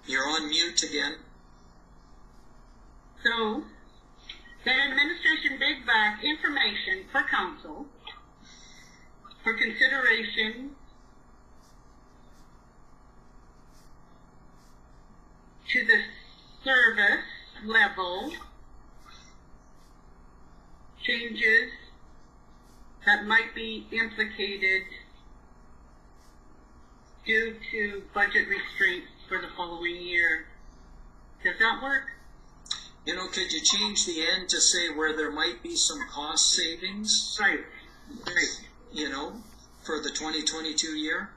You're on mute again. So, the administration brings back information for council for consideration to the service level changes that might be implicated due to budget restraints for the following year. Does that work? You know, could you change the end to say where there might be some cost savings, Right. Right. you know, for the 2022 year?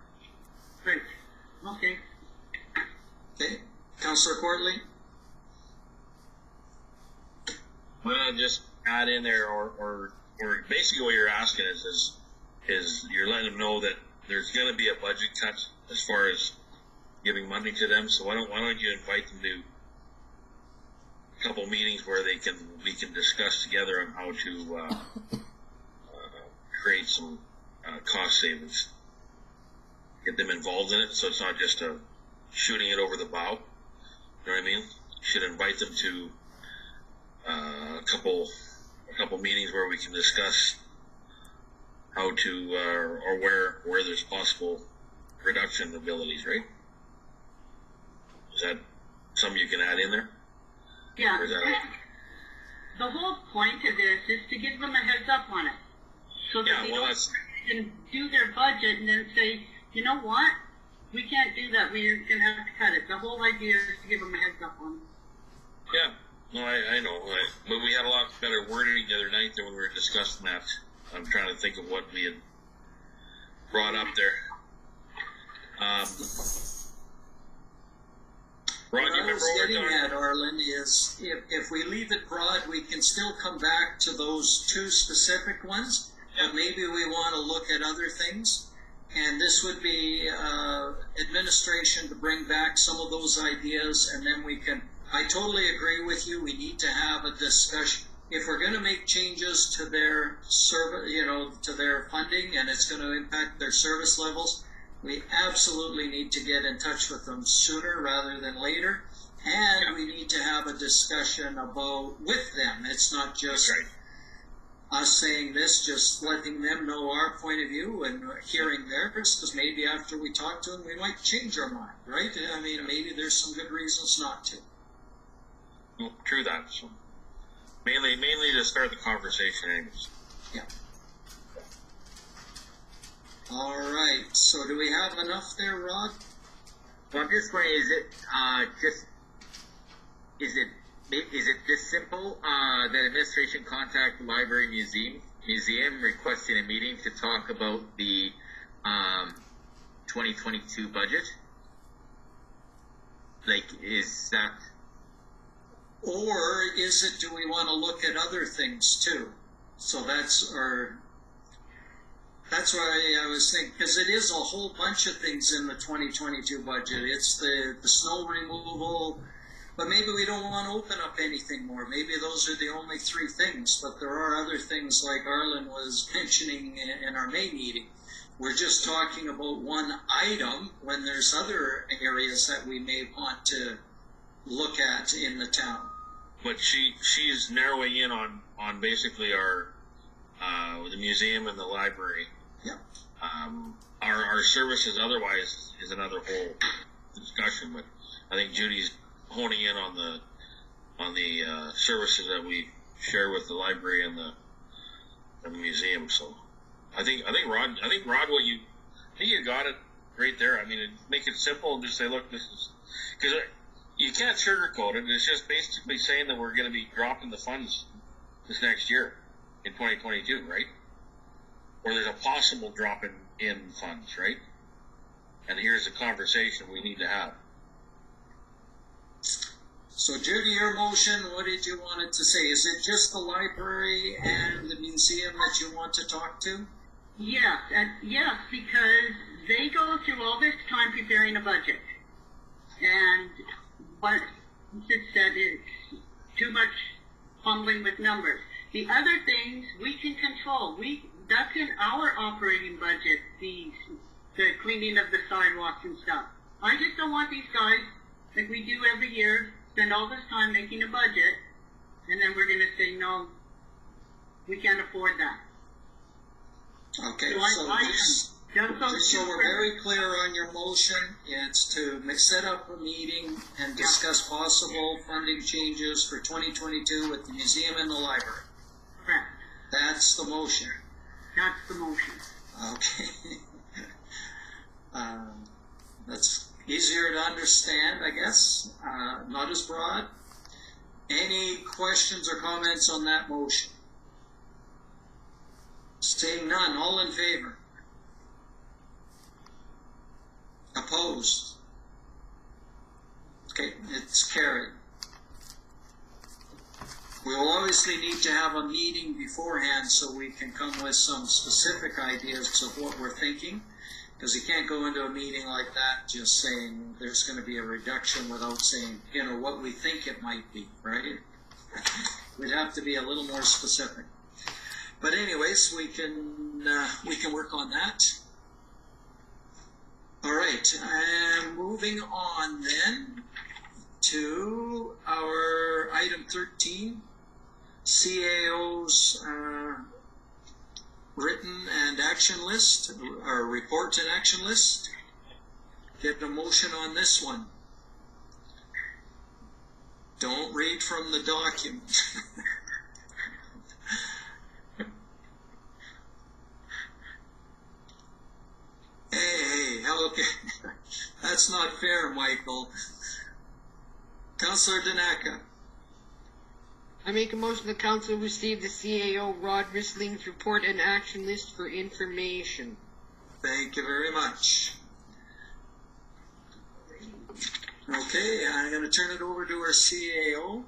Right. Okay. Okay. Councillor Courtney? Well, just add in there, or basically what you're asking is you're letting them know that there's going to be a budget cut as far as giving money to them. So why don't you invite them to a couple meetings where we can discuss together on how to create some cost savings. Get them involved in it, so it's not just shooting it over the bow. You know what I mean? You should invite them to a couple meetings where we can discuss how to or where there's possible reduction abilities, right? Is that something you can add in there? Yeah. Or is that The whole point of this is to give them a heads up on it. So that Yeah, they well, don't that's- can do their budget and then say, you know what? We can't do that. We're going to have to cut it. The whole idea is to give them a heads up on it. Yeah, no, I know. But we had a lot better wording the other night than when we were discussing that. I'm trying to think of what we had brought up there. Rod, What you I remember was what getting we're talking at, Arlen, is if we leave it broad, we can still come back to those two specific ones, but maybe we want to look at other things. And this would be administration to bring back some of those ideas, and then we can. I totally agree with you. We need to have a discussion. If we're going to make changes to their service, to their funding, and it's going to impact their service levels, we absolutely need to get in touch with them sooner rather than later. And we need to have a discussion with them. It's not just us saying this, just letting them know our point of view and hearing theirs, because maybe after we talk to them, we might change our mind, right? I mean, maybe there's some good reasons not to. Well, true that. So mainly to start the conversation, anyways. Yeah. All right. So do we have enough there, Rod? Well, I'm just wondering, is it this simple, that administration contact the library museum requesting a meeting to talk about the 2022 budget? Like, is that... Or is it, do we want to look at other things too? So that's why I was thinking, because it is a whole bunch of things in the 2022 budget. It's the snow removal, but maybe we don't want to open up anything more. Maybe those are the only three things, but there are other things like Arlen was mentioning in our May meeting. We're just talking about one item when there's other areas that we may want to look at in the town. But she's narrowing in on basically our the museum and the library. Yeah. Our services otherwise is another whole discussion, but I think Judy's honing in on the services that we share with the library and the museum. So I think Rod, you got it right there. I mean, make it simple and just say, look, this is because you can't sugarcoat it. It's just basically saying that we're going to be dropping the funds this next year in 2022, right? Or there's a possible drop in funds, right? And here's a conversation we need to have. So Judy, your motion, what did you want it to say? Is it just the library and the museum that you want to talk to? Yes, because they go through all this time preparing a budget. And what it said is too much fumbling with numbers. The other things we can control. That's in our operating budget, the cleaning of the sidewalks and stuff. I just don't want these guys, like we do every year, spend all this time making a budget, and then we're going to say, no, we can't afford that. Okay, So So we're very clear on your motion. It's to set up a meeting and discuss possible funding changes for 2022 with the museum and the library. Correct. That's the motion. That's the motion. Okay. That's easier to understand, I guess. Not as broad. Any questions or comments on that motion? Seeing none, all in favor? Opposed? Okay, it's carried. We will obviously need to have a meeting beforehand so we can come with some specific ideas of what we're thinking, because you can't go into a meeting like that just saying there's going to be a reduction without saying, you know, what we think it might be, right? We'd have to be a little more specific. But anyways, we can work on that. All right, and moving on then to our item 13, CAO's written and action list, or report and action list. Get a motion on this one. Don't read from the document. Hey, okay. That's not fair, Michael. Councillor Danaka. I make a motion the council receive the CAO Rod Risling's report and action list for information. Thank you very much. Okay, I'm going to turn it over to our CAO.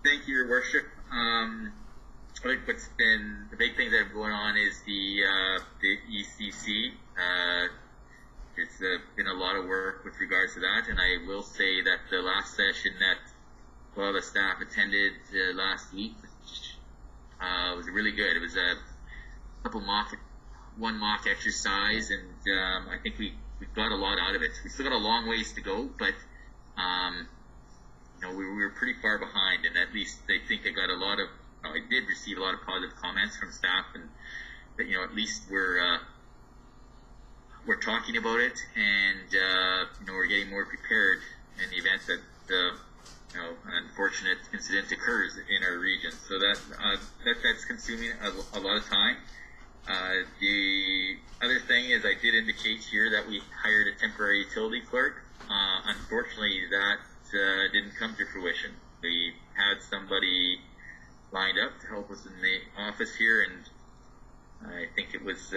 Thank you, Your Worship. I think what's been the big thing that are going on is the ECC. It's been a lot of work with regards to that, and I will say that the last session that a lot of the staff attended last week was really good. It was a couple one mock exercise, and I think we got a lot out of it. We still got a long ways to go, but you know, we were pretty far behind, and at least I think I got a lot of. I did receive a lot of positive comments from staff, and that, you know, at least we're talking about it, and you know, we're getting more prepared in the event that you know, an unfortunate incident occurs in our region. So that's consuming a lot of time. The other thing is, I did indicate here that we hired a temporary utility clerk. Unfortunately, that didn't come to fruition. We had somebody lined up to help us in the office here, and I think it was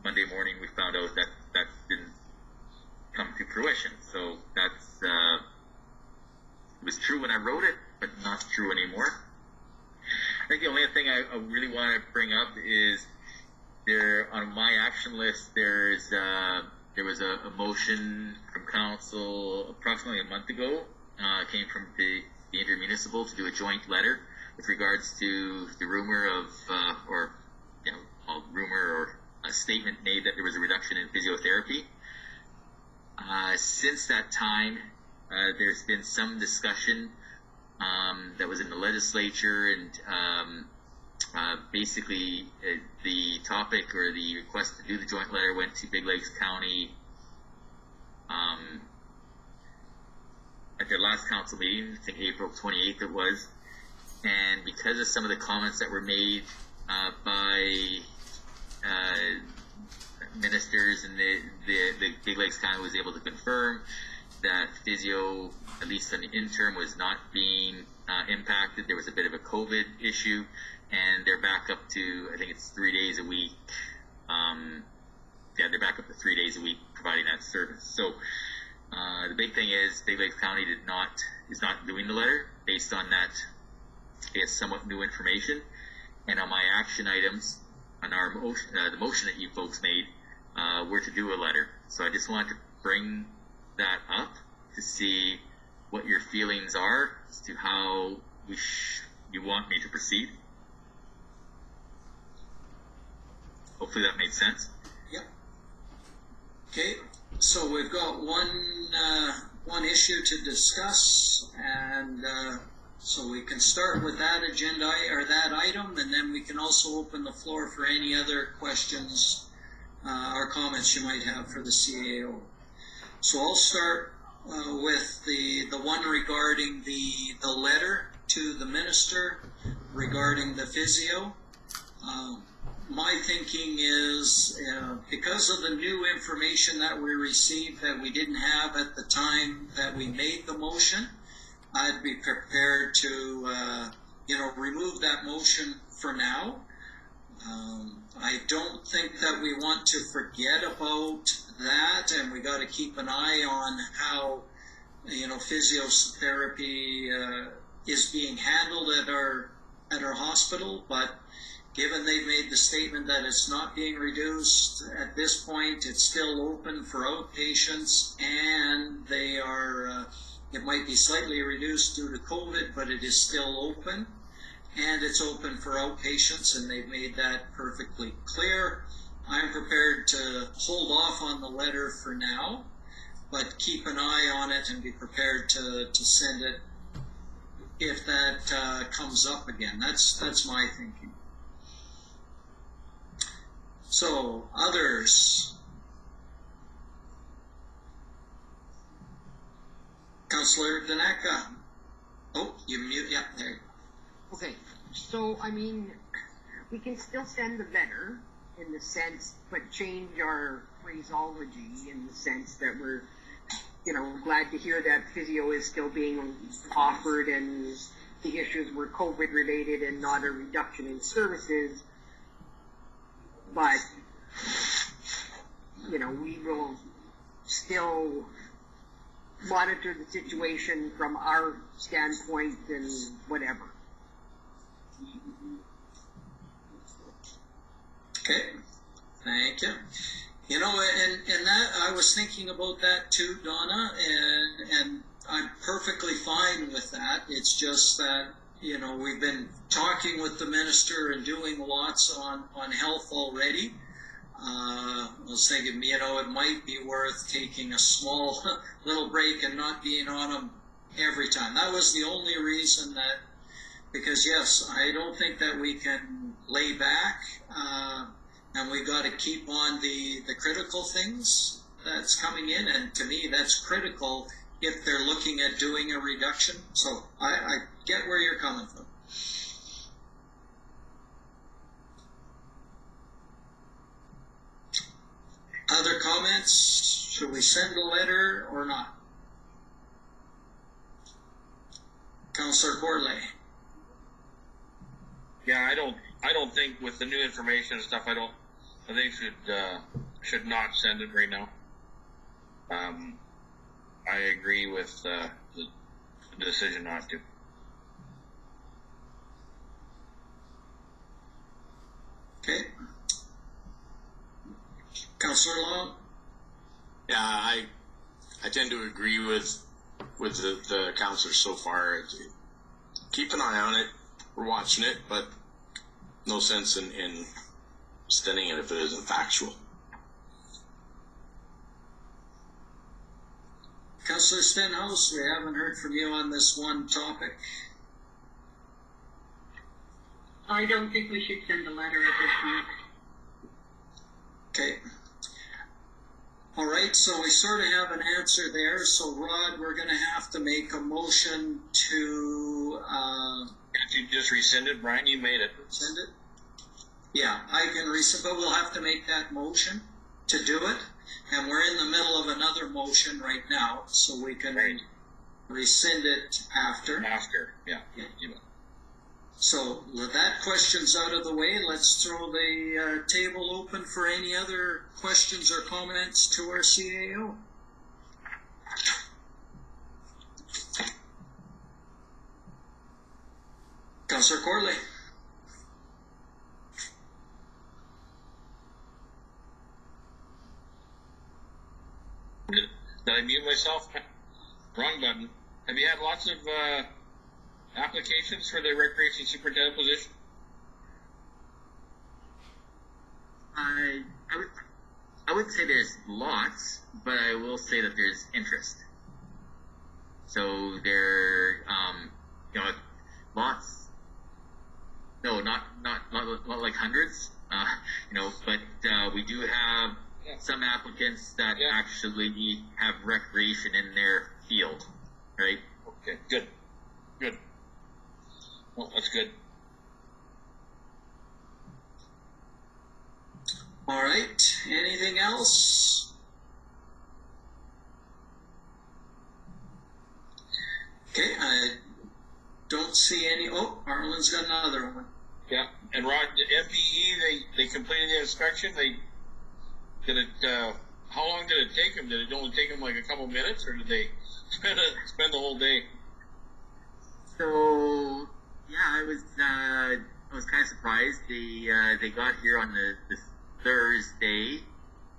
Monday morning we found out that that didn't come to fruition. So that's it was true when I wrote it, but not true anymore. I think the only thing I really want to bring up is there on my action list. There was a motion from council approximately a month ago. Came from the intermunicipal to do a joint letter with regards to the rumor of, or, you know, rumor or a statement made that there was a reduction in physiotherapy. Since that time, there's been some discussion that was in the legislature, and basically the topic or the request to do the joint letter went to Big Lakes County at their last council meeting, I think April 28th it was. And because of some of the comments that were made by ministers, and the Big Lakes County was able to confirm that physio, at least on the interim, was not being impacted. There was a bit of a COVID issue, and they're back up to, I think it's 3 days a week. They're back up to 3 days a week providing that service. So the big thing is Big Lakes County is not doing the letter based on that. Is somewhat new information, and on my action items on our motion, the motion that you folks made, were to do a letter. So I just wanted to bring that up to see what your feelings are as to how you want me to proceed. Hopefully that made sense. Yep. Okay, so we've got one issue to discuss, and So we can start with that agenda or that item, and then we can also open the floor for any other questions or comments you might have for the CAO. So I'll start with the one regarding the letter to the minister regarding the physio. My thinking is because of the new information that we received that we didn't have at the time that we made the motion, I'd be prepared to remove that motion for now. I don't think that we want to forget about that, and we got to keep an eye on how physiotherapy is being handled at our hospital. But given they've made the statement that it's not being reduced at this point, it's still open for outpatients, and they are it might be slightly reduced due to COVID, but it is still open, and it's open for outpatients, and they've made that perfectly clear. I'm prepared to hold off on the letter for now, but keep an eye on it and be prepared to send it if that comes up again. That's my thinking. So, others? Councillor Danaka. Oh, you mute. Yeah, there you go. Okay, so I mean, we can still send the letter in the sense, but change our phraseology in the sense that we're, glad to hear that physio is still being offered and the issues were COVID related and not a reduction in services. But, we will still monitor the situation from our standpoint and whatever. Okay, thank you. And that I was thinking about that too, Donna, and I'm perfectly fine with that. It's just that we've been talking with the minister and doing lots on health already. I was thinking, it might be worth taking a small little break and not being on them every time. That was the only reason because yes, I don't think that we can lay back, and we got to keep on the critical things that's coming in, and to me that's critical if they're looking at doing a reduction. So I get where you're coming from. Other comments? Should we send a letter or not? Councillor Courtney. Yeah, I don't think with the new information and stuff, I think should not send it right now. I agree with the decision not to. Okay. Councillor Long? Yeah, I tend to agree with the councillors so far. Keep an eye on it. We're watching it, but no sense in sending it if it isn't factual. Councillor Stenhouse, we haven't heard from you on this one topic. I don't think we should send a letter at this point. Okay. All right, so we sort of have an answer there. So, Rod, we're going to have to make a motion to... Can't you just rescind it, Brian? You made it. Rescind it? Yeah, I can rescind, but we'll have to make that motion to do it. And we're in the middle of another motion right now, so we can rescind it after. After, yeah. So that question's out of the way. Let's throw the table open for any other questions or comments to our CAO. Councillor Courtney. Did I mute myself? Wrong button. Have you had lots of applications for the recreation superintendent position? I would say there's lots, but I will say that there's interest. So there, lots. No, not like hundreds. But we do have some applicants that actually have recreation in their field, right? Okay, good. Good. Well, that's good. All right, anything else? Okay, I don't see any. Oh, Arlen's got another one. Yeah, and Rod, the MPE, they completed the inspection. They did it. How long did it take them? Did it only take them like a couple minutes, or did they spend the whole day? So yeah, I was kind of surprised. They got here on the Thursday.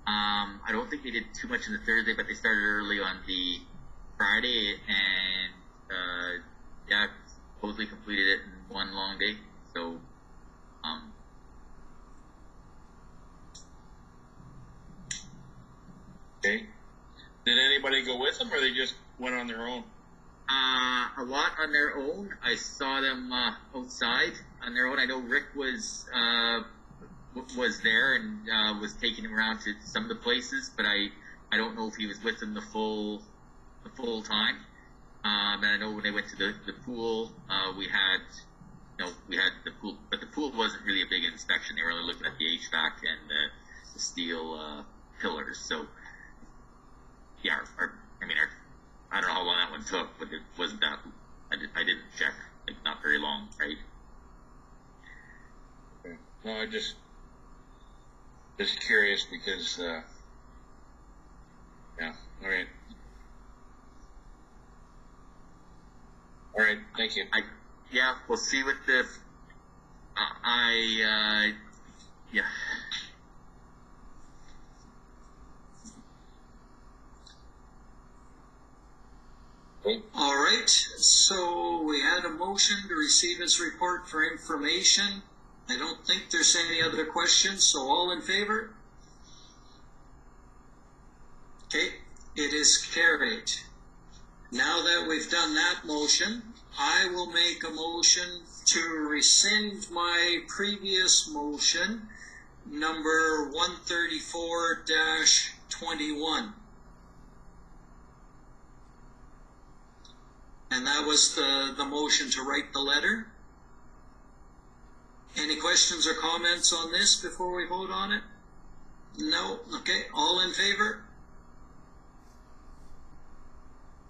I don't think they did too much on the Thursday, but they started early on the Friday, and supposedly completed it in one long day. So, Okay. Did anybody go with them, or they just went on their own? a lot on their own. I saw them outside on their own. I know Rick was there and was taking him around to some of the places, but I don't know if he was with them the full time. And I know when they went to the pool, we had the pool, but the pool wasn't really a big inspection. They were only looking at the HVAC and the steel pillars. So yeah, I don't know how long that one took, but it wasn't that. I didn't check. Like, not very long, right? Okay. No, I just curious because yeah. All right. Thank you. Yeah, we'll see what the yeah. All right, so we had a motion to receive his report for information. I don't think there's any other questions, so all in favor? Okay, it is carried. Now that we've done that motion, I will make a motion to rescind my previous motion, number 134-21. And that was the motion to write the letter. Any questions or comments on this before we vote on it? No? Okay, all in favor?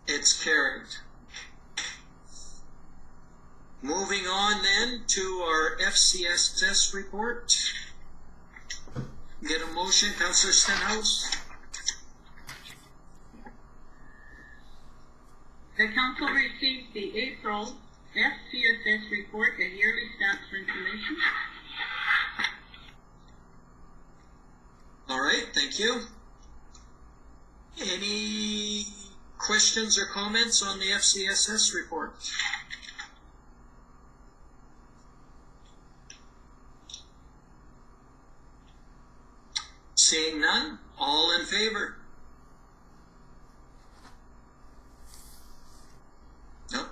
It's carried. Moving on then to our FCSS report. Get a motion, Councillor Stenhouse. The council received the April FCSS report and yearly stats for information. All right, thank you. Any questions or comments on the FCSS report? Seeing none, all in favor? Nope.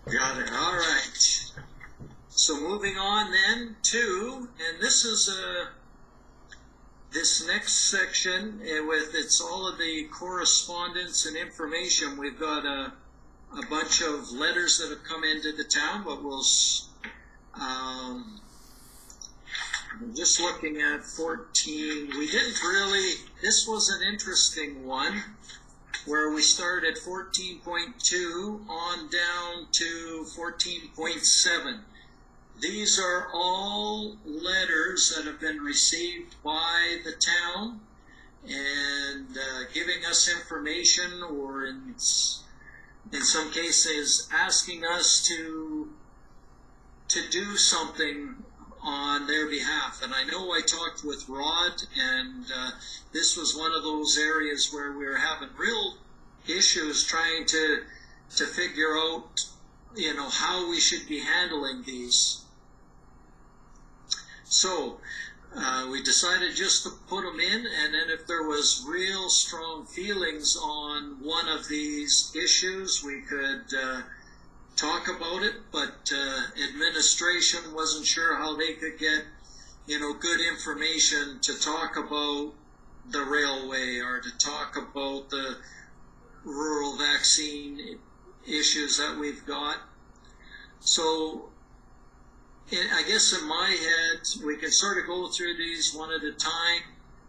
Got it. All right. So moving on then to, and this is this next section with it's all of the correspondence and information. We've got a bunch of letters that have come into the town, but we'll just looking at 14. We didn't really. This was an interesting one, where we start at 14.2 on down to 14.7. These are all letters that have been received by the town and giving us information, or in some cases asking us to do something on their behalf. And I know I talked with Rod, and this was one of those areas where we were having real issues trying to figure out, how we should be handling these. So we decided just to put them in, and then if there was real strong feelings on one of these issues, we could talk about it, but administration wasn't sure how they could get, good information to talk about the railway or to talk about the rural vaccine issues that we've got. So I guess in my head, we can sort of go through these one at a time,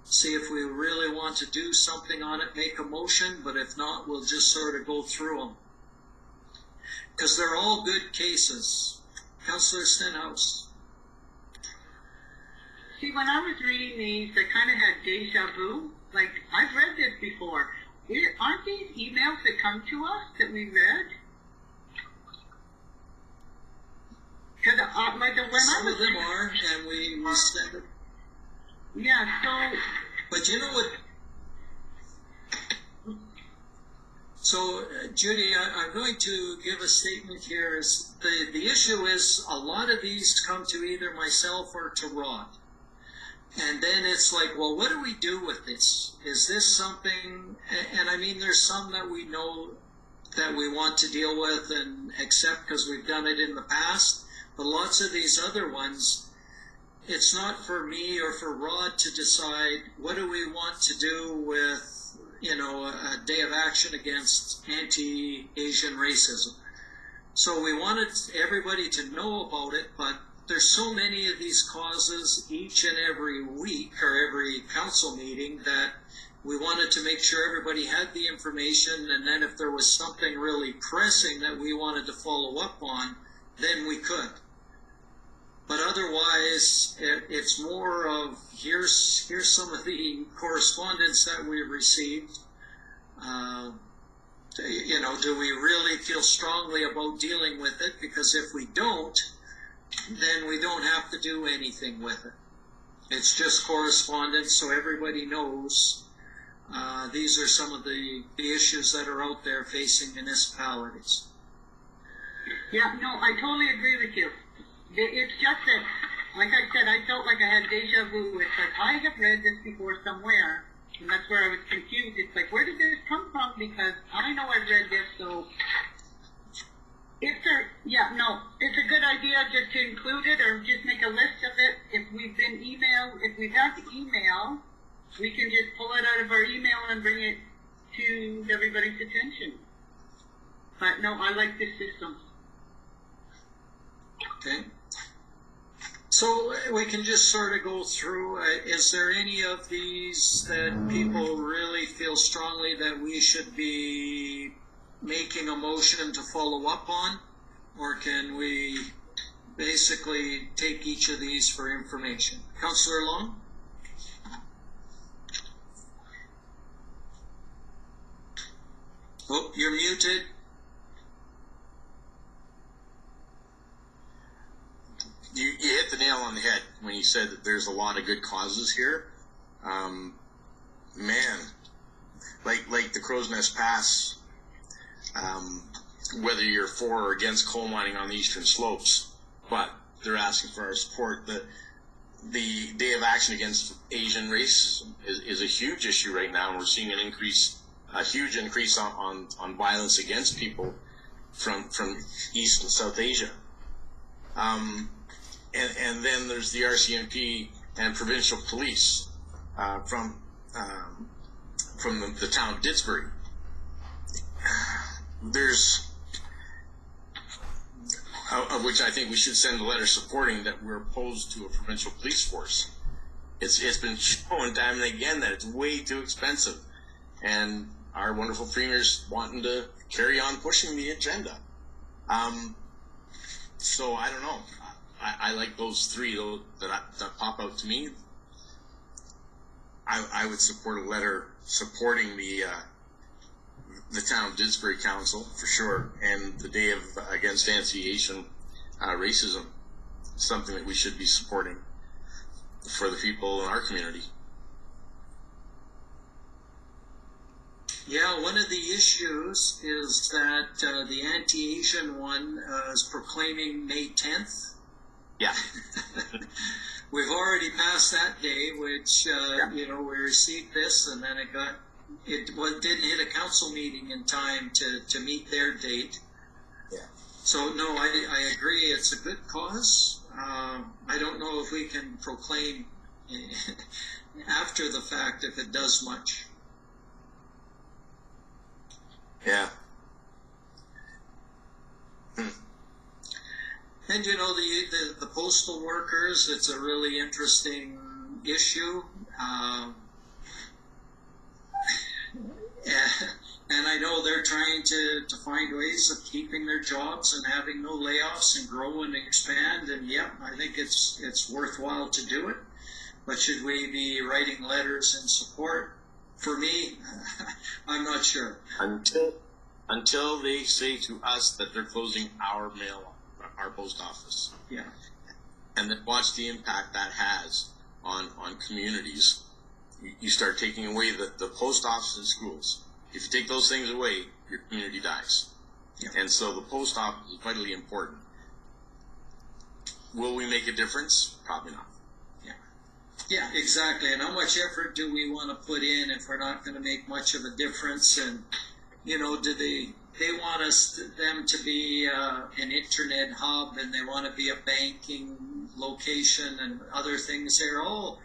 see if we really want to do something on it, make a motion, but if not, we'll just sort of go through them. Because they're all good cases. Councillor Stenhouse. See, when I was reading these, I kind of had deja vu. Like, I've read this before. Aren't these emails that come to us that we read? Because some of them are, and we send it. Yeah, so. But you know what? So, Judy, I'm going to give a statement here. The issue is a lot of these come to either myself or to Rod. And then it's like, well, what do we do with this? Is this something, and I mean, there's some that we know that we want to deal with and accept because we've done it in the past, but lots of these other ones, it's not for me or for Rod to decide what do we want to do with, a day of action against anti-Asian racism. So we wanted everybody to know about it, but there's so many of these causes each and every week or every council meeting that we wanted to make sure everybody had the information, and then if there was something really pressing that we wanted to follow up on, then we could. But otherwise, it's more of, here's some of the correspondence that we received. Do we really feel strongly about dealing with it? Because if we don't, then we don't have to do anything with it. It's just correspondence, so everybody knows these are some of the issues that are out there facing municipalities. Yeah, no, I totally agree with you. It's just that, like I said, I felt like I had deja vu. It's like, I have read this before somewhere, and that's where I was confused. It's like, where did this come from? Because I know I've read this, so it's a good idea just to include it or just make a list of it. If we've had the email, we can just pull it out of our email and bring it to everybody's attention. But no, I like this system. Okay. So we can just sort of go through, is there any of these that people really feel strongly that we should be making a motion to follow up on? Or can we basically take each of these for information? Councillor Long? Oh, you're muted. You hit the nail on the head when you said that there's a lot of good causes here. Man, like the Crow's Nest Pass, whether you're for or against coal mining on the eastern slopes, but they're asking for our support. The Day of Action Against Asian Racism is a huge issue right now, and we're seeing a huge increase on violence against people from East and South Asia. And then there's the RCMP and provincial police from the town of Didsbury. There's of which I think we should send a letter supporting that we're opposed to a provincial police force. It's been shown time and again that it's way too expensive, and our wonderful premier's wanting to carry on pushing the agenda. So I don't know. I like those three that pop out to me. I would support a letter supporting the town of Didsbury Council for sure, and the Day Against Anti-Asian Racism, something that we should be supporting for the people in our community. Yeah, one of the issues is that the anti-Asian one is proclaiming May 10th. Yeah. We've already passed that day, which, we received this, and then it didn't hit a council meeting in time to meet their date. Yeah. So no, I agree. It's a good cause. I don't know if we can proclaim after the fact if it does much. Yeah. And you know, the postal workers, it's a really interesting issue. And I know they're trying to find ways of keeping their jobs and having no layoffs and grow and expand. And yeah, I think it's worthwhile to do it. But should we be writing letters in support? For me, I'm not sure. Until they say to us that they're closing our our post office. Yeah. And then watch the impact that has on communities. You start taking away the post office and schools. If you take those things away, your community dies. Yeah. And so the post office is vitally important. Will we make a difference? Probably not. Yeah, exactly. And how much effort do we want to put in if we're not going to make much of a difference? And, you know, do they want them to be an internet hub, and they want to be a banking location and other things there? Oh,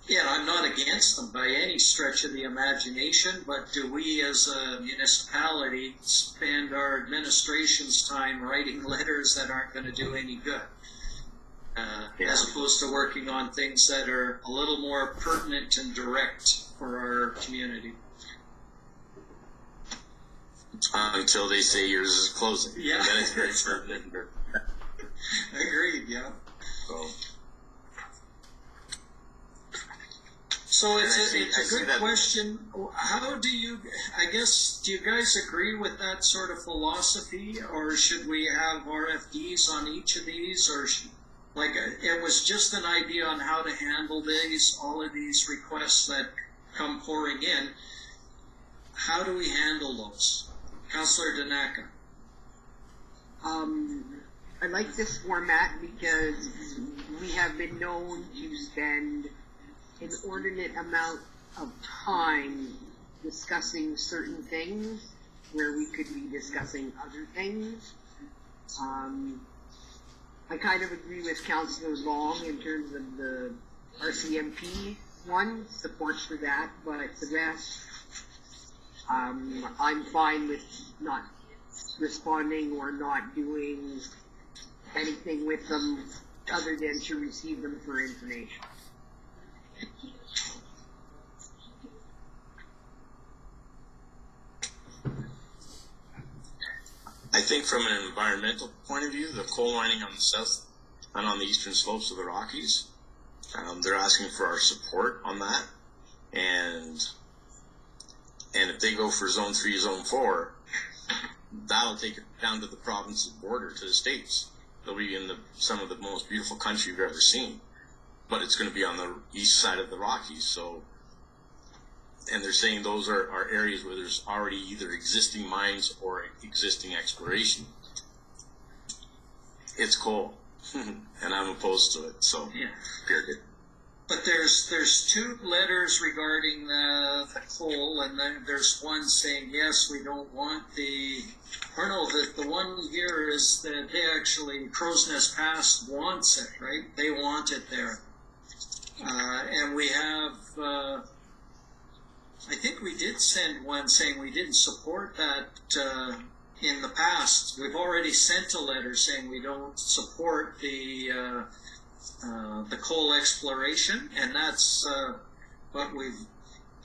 yeah, I'm not against them by any stretch of the imagination, but do we as a municipality spend our administration's time writing letters that aren't going to do any good? As opposed to working on things that are a little more pertinent and direct for our community. Until they say yours is closing. Yeah. Then it's very pertinent. Agreed, yeah. So it's a good question. How do you guys agree with that sort of philosophy, or should we have RFDs on each of these, or it was just an idea on how to handle all of these requests that come pouring in. How do we handle those? Councillor Danaka. I like this format because we have been known to spend an inordinate amount of time discussing certain things where we could be discussing other things. I kind of agree with Councillor Long in terms of the RCMP one, support for that, but the rest, I'm fine with not responding or not doing anything with them other than to receive them for information. I think from an environmental point of view, the coal mining on the south and on the eastern slopes of the Rockies, they're asking for our support on that. And if they go for Zone 3, Zone 4, that'll take it down to the province's border, to the states. They'll be in some of the most beautiful country you've ever seen. But it's going to be on the east side of the Rockies. So, and they're saying those are areas where there's already either existing mines or existing exploration. It's coal, and I'm opposed to it. So, yeah. Period. But there's two letters regarding the coal, and then there's one saying yes, we don't want the one here is that they actually Crow's Nest Pass wants it, right? They want it there, and we have. I think we did send one saying we didn't support that in the past. We've already sent a letter saying we don't support the coal exploration, and that's what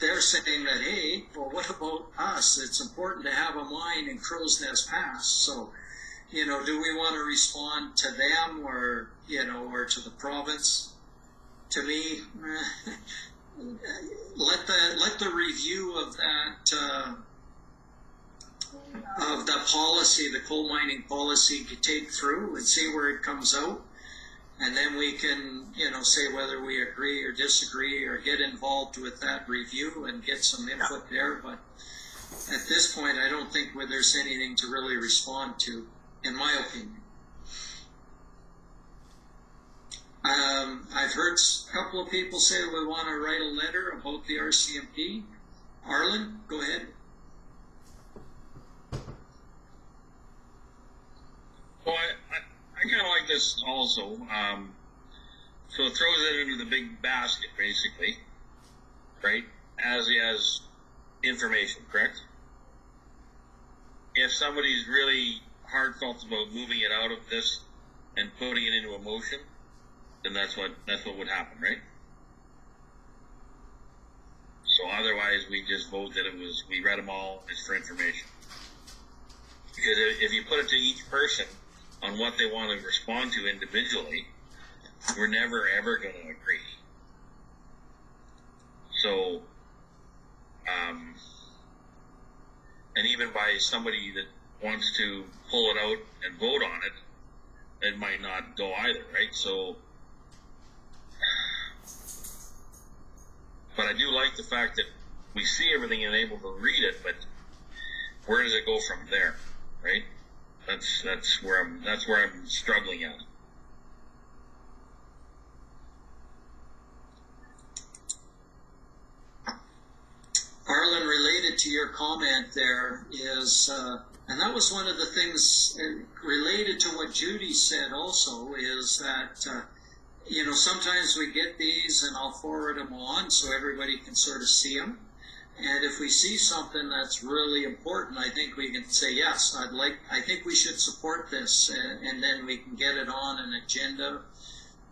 they're saying that, hey, well, what about us? It's important to have a mine in Crow's Nest Pass. So, do we want to respond to them or to the province? To me, let the review of that policy, the coal mining policy, take through and see where it comes out. And then we can, say whether we agree or disagree or get involved with that review and get some input there. But at this point, I don't think there's anything to really respond to, in my opinion. I've heard a couple of people say we want to write a letter about the RCMP. Arlen, go ahead. this also. So it throws it into the big basket, basically, right? As information, correct? If somebody's really heartfelt about moving it out of this and putting it into a motion, then that's what would happen, right? So otherwise, we just vote that we read them all, it's for information. Because if you put it to each person on what they want to respond to individually, we're never ever going to agree. So, and even by somebody that wants to pull it out and vote on it, it might not go either, right? So, but I do like the fact that we see everything and able to read it, but where does it go from there, right? That's where I'm struggling at. Arlen, related to your comment there is, and that was one of the things related to what Judy said also, is that, sometimes we get these and I'll forward them on so everybody can sort of see them. And if we see something that's really important, I think we can say, yes, I think we should support this, and then we can get it on an agenda.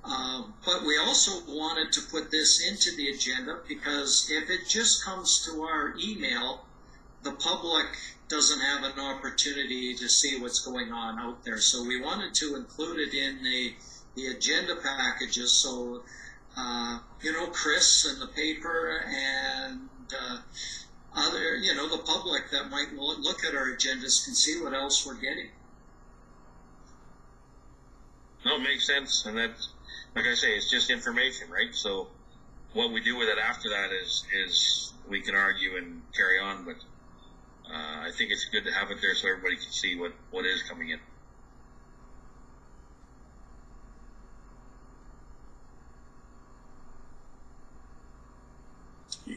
But we also wanted to put this into the agenda because if it just comes to our email, the public doesn't have an opportunity to see what's going on out there. So we wanted to include it in the agenda packages. So, Chris and the paper and other, the public that might look at our agendas can see what else we're getting. No, it makes sense. And that's, like I say, it's just information, right? So what we do with it after that is we can argue and carry on, but I think it's good to have it there so everybody can see what is coming in.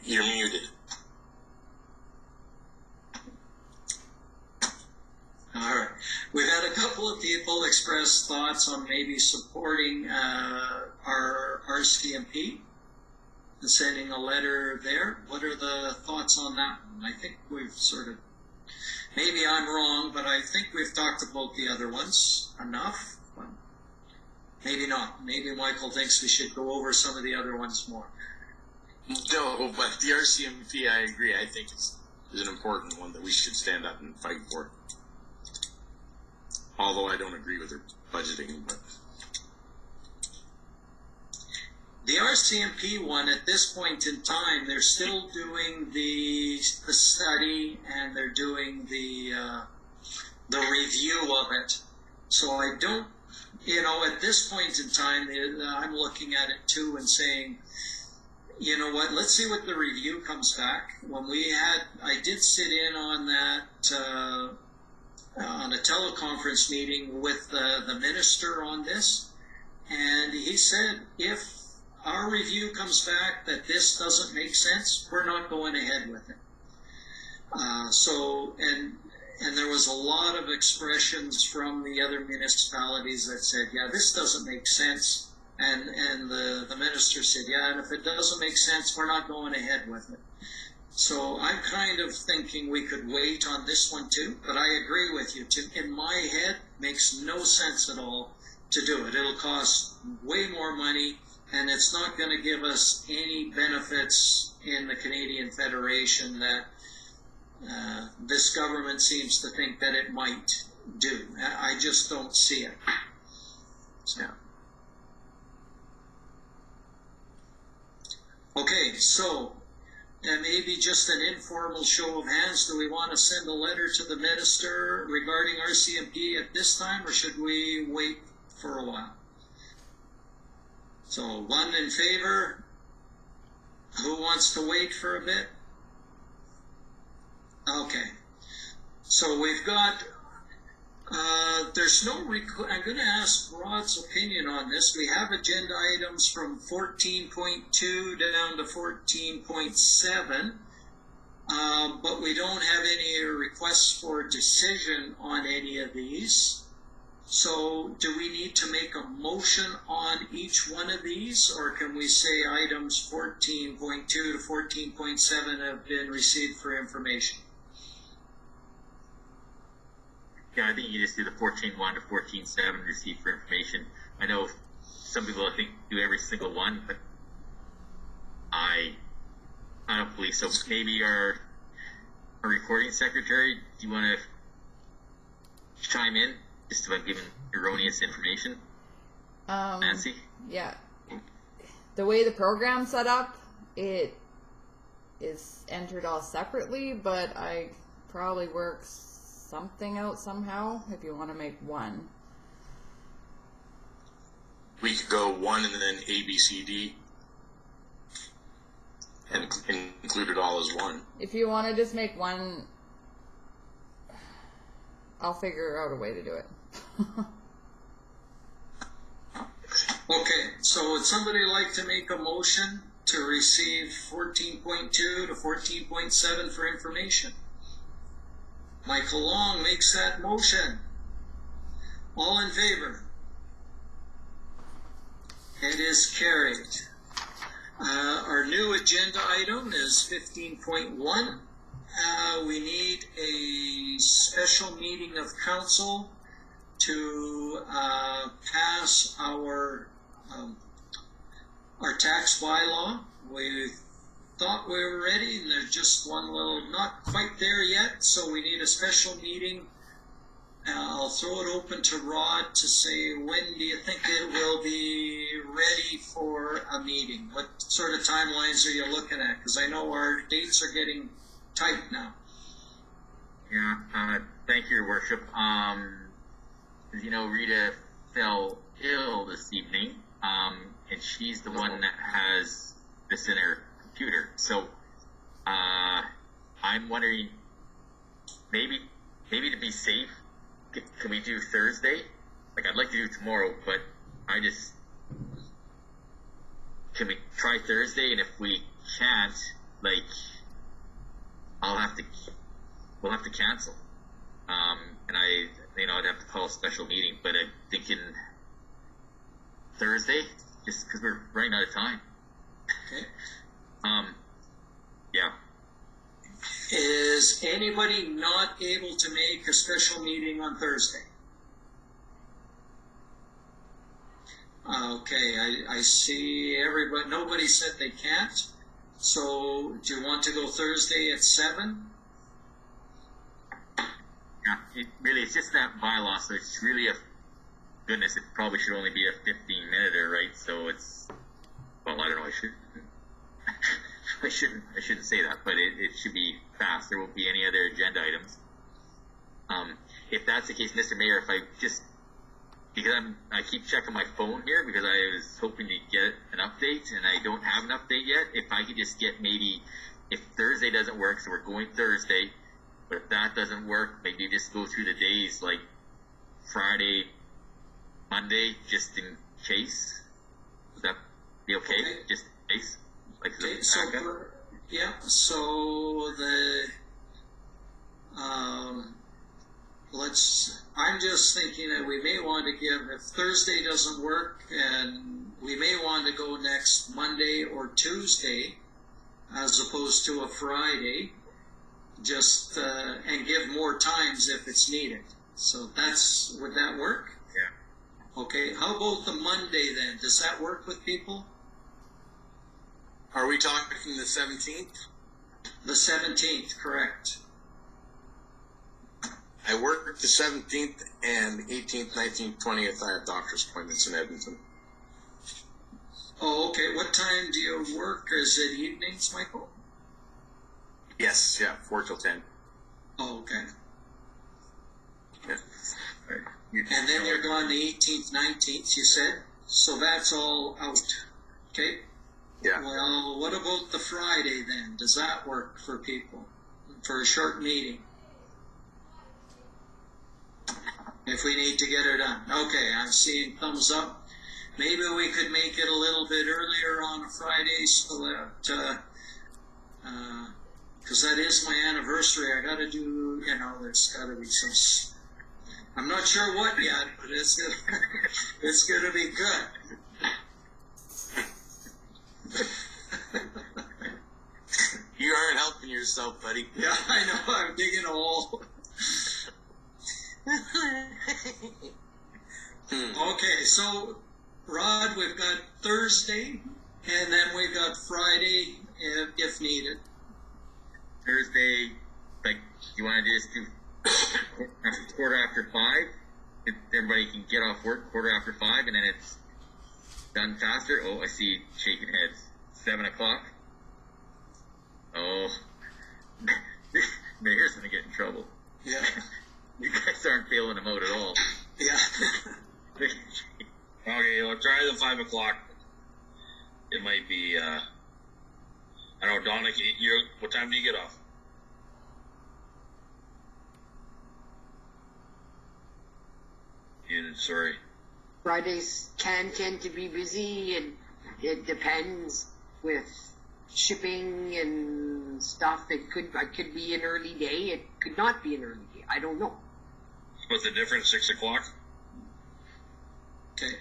You're muted. All right. We've had a couple of people express thoughts on maybe supporting our RCMP and sending a letter there. What are the thoughts on that one? I think we've sort of, maybe I'm wrong, but I think we've talked about the other ones enough. But maybe not. Maybe Michael thinks we should go over some of the other ones more. No, but the RCMP, I agree. I think is an important one that we should stand up and fight for. Although I don't agree with their budgeting, but the RCMP one, at this point in time, they're still doing the study and they're doing the review of it. So I don't, at this point in time, I'm looking at it too and saying, you know what, let's see what the review comes back. I did sit in on that, on a teleconference meeting with the minister on this, and he said if our review comes back that this doesn't make sense, we're not going ahead with it. And there was a lot of expressions from the other municipalities that said, yeah, this doesn't make sense, and the minister said, yeah, and if it doesn't make sense, we're not going ahead with it. So I'm kind of thinking we could wait on this one too, but I agree with you. In my head, makes no sense at all to do it. It'll cost way more money, and it's not going to give us any benefits in the Canadian Federation that this government seems to think that it might do. I just don't see it. So. Okay, so. And maybe just an informal show of hands. Do we want to send a letter to the minister regarding RCMP at this time, or should we wait for a while? So, one in favor. Who wants to wait for a bit? Okay. So we've got, there's no, I'm going to ask Rod's opinion on this. We have agenda items from 14.2 down to 14.7, but we don't have any requests for decision on any of these. So do we need to make a motion on each one of these, or can we say items 14.2 to 14.7 have been received for information? Yeah, I think you just do the 14.1 to 14.7 receive for information. I know some people, I think, do every single one, but I don't believe so. Maybe our recording secretary, do you want to chime in just about giving erroneous information? Nancy? Yeah. The way the program's set up, it is entered all separately, but I probably work something out somehow if you want to make one. We could go 1 and then A, B, C, D, and include it all as 1. If you want to just make one, I'll figure out a way to do it. Okay, so would somebody like to make a motion to receive 14.2 to 14.7 for information? Michael Long makes that motion. All in favor? It is carried. Our new agenda item is 15.1. We need a special meeting of council to pass our tax bylaw. We thought we were ready, and there's just one little, not quite there yet, so we need a special meeting. I'll throw it open to Rod to say, when do you think it will be ready for a meeting? What sort of timelines are you looking at? Because I know our dates are getting tight now. Yeah, thank you, Your Worship. As you know, Rita fell ill this evening, and she's the one that has this in her computer. So, I'm wondering, maybe to be safe, can we do Thursday? Like, I'd like to do tomorrow, but can we try Thursday? And if we can't, like, we'll have to cancel. And I'd have to call a special meeting, but I'm thinking Thursday, just because we're running out of time. Okay. Yeah. Is anybody not able to make a special meeting on Thursday? Okay, I see everybody, nobody said they can't. So do you want to go Thursday at 7? Yeah, it's just that bylaw, so it's really goodness, it probably should only be a 15-minute, right? So it's, well, I don't know, I shouldn't say that, but it should be fast. There won't be any other agenda items. If that's the case, Mr. Mayor, because I keep checking my phone here because I was hoping to get an update and I don't have an update yet. If I could just get if Thursday doesn't work, so we're going Thursday, but if that doesn't work, maybe just go through the days like Friday, Monday, just in case. Would that be okay? Just in case? Like okay, so I'm just thinking that we may want to give, if Thursday doesn't work, and we may want to go next Monday or Tuesday as opposed to a Friday, just and give more times if it's needed. So would that work? Yeah. Okay, how about the Monday then? Does that work with people? Are we talking the 17th? The 17th, correct. I work the 17th and 18th, 19th, 20th. I have doctor's appointments in Edmonton. Oh, okay. What time do you work? Is it evenings, Michael? Yes, yeah, 4 till 10. Oh, okay. Yeah. And then you're gone the 18th, 19th, you said? So that's all out. Okay? Yeah. Well, what about the Friday then? Does that work for people? For a short meeting? If we need to get it done. Okay, I'm seeing thumbs up. Maybe we could make it a little bit earlier on a Friday so that, because that is my anniversary. I gotta do, there's gotta be some I'm not sure what yet, but it's gonna, it's gonna be good. You aren't helping yourself, buddy. Yeah, I know, I'm digging a hole. Okay, so Rod, we've got Thursday, and then we've got Friday if needed. Thursday, like, you want to just do quarter after 5? If everybody can get off work quarter after 5, and then it's done faster. Oh, I see shaking heads. 7 o'clock. Oh, Mayor's gonna get in trouble. Yeah, You guys aren't bailing him out at all. yeah. Okay, we'll try the 5 o'clock. It might be, I don't know, Donna, what time do you get off? Sorry. Fridays can tend to be busy, and it depends with shipping and stuff. It could be an early day. It could not be an early day. I don't know. What's the difference? 6 o'clock? Okay,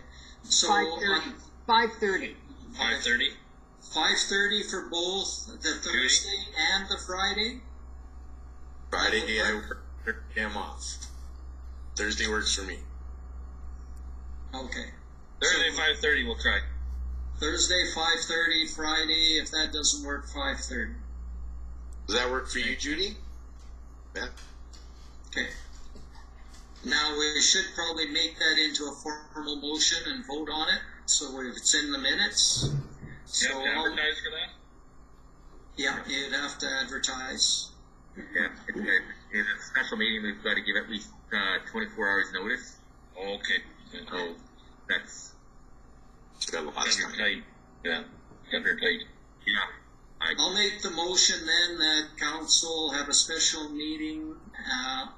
so 5:30. 5:30. 5:30? 5:30 for both the Thursday and the Friday. Friday, I work. Thursday, I'm off. Thursday works for me. Okay. Thursday, So 5:30, we'll try. Thursday 5:30, Friday if that doesn't work 5:30. Does that work for you, Judy? Yeah. Okay. Now we should probably make that into a formal motion and vote on it, so it's in the minutes. You So have to advertise for that? yeah, you'd have to advertise. Yeah, it's a special meeting. We've got to give at least 24 hours notice. Okay. So that's It's got a lot of Under time. tight. Yeah, under tight. yeah. I'll make the motion then that council have a special meeting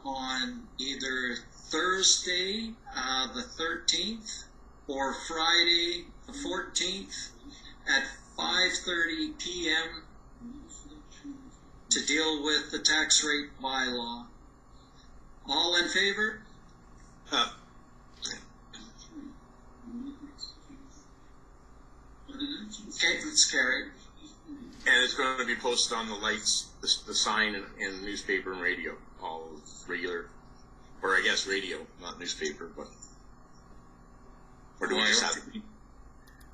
on either Thursday, the 13th, or Friday, the 14th, at 5:30 p.m. to deal with the tax rate bylaw. All in favor? Okay, it's carried. And it's going to be posted on the lights, the sign, and newspaper and radio. All regular, or I guess radio, not newspaper, but. Or do we just have?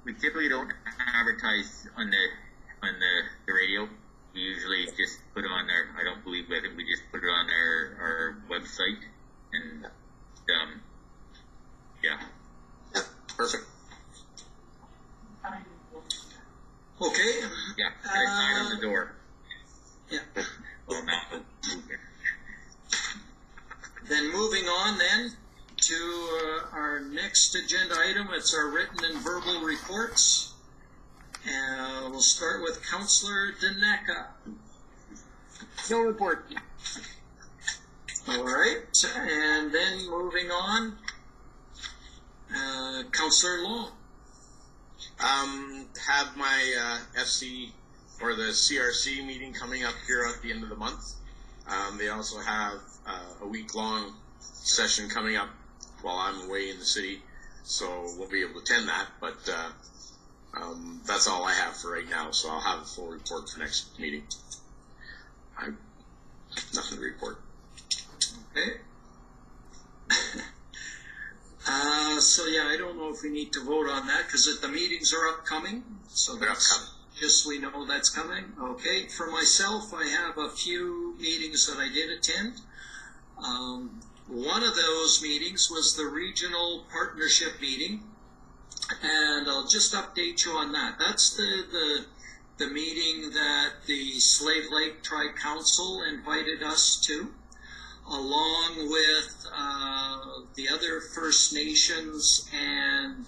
We typically don't advertise on the radio. We usually just put it on our. I don't believe. I think we just put it on our website, and yeah. Yeah, perfect. Okay. Yeah, and a sign on the door. Yeah. Well, not. Then moving on then to our next agenda item, it's our written and verbal reports. And we'll start with Councillor Daneka. No report. All right, and then moving on, Councillor Long. Have my FC or the CRC meeting coming up here at the end of the month. They also have a week-long session coming up while I'm away in the city, so won't be able to attend that, but that's all I have for right now, so I'll have a full report for next meeting. Nothing to report. Okay. So yeah, I don't know if we need to vote on that because the meetings are upcoming. So They're that's upcoming. just we know that's coming. Okay. For myself, I have a few meetings that I did attend. One of those meetings was the regional partnership meeting, and I'll just update you on that. That's the meeting that the Slave Lake Tri-Council invited us to, along with the other First Nations and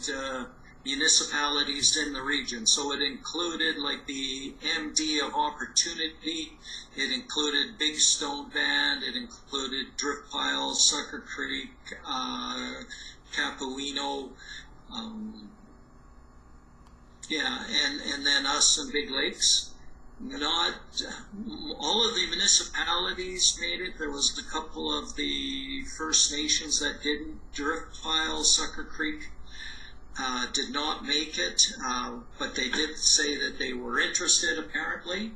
municipalities in the region. So it included like the MD of Opportunity, it included Big Stone Band, it included Drift Pile, Sucker Creek, Capuino, and then us and Big Lakes. not all of the municipalities made it. There was a couple of the First Nations that didn't. Driftpile, Sucker Creek did not make it, but they did say that they were interested, apparently.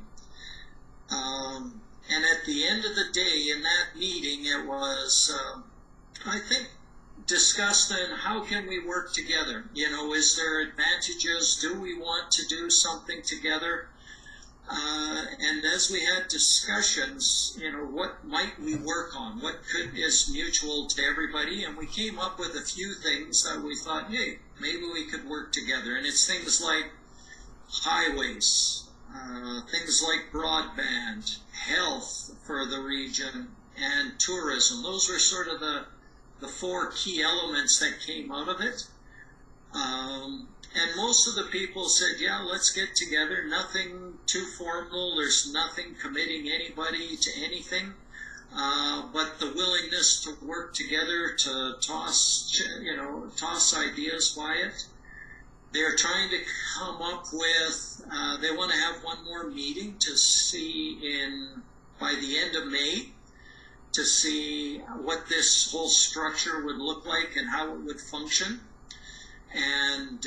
And at the end of the day, in that meeting, it was, I think, discussed on how can we work together. You know, is there advantages? Do we want to do something together? And as we had discussions, you know, what might we work on? What is mutual to everybody? And we came up with a few things that we thought, hey, maybe we could work together. And it's things like highways, things like broadband, health for the region, and tourism. Those were sort of the four key elements that came out of it. And most of the people said, yeah, let's get together. Nothing too formal. There's nothing committing anybody to anything. But the willingness to work together to toss ideas by it. They're trying to come up with, they want to have one more meeting to see by the end of May, to see what this whole structure would look like and how it would function. And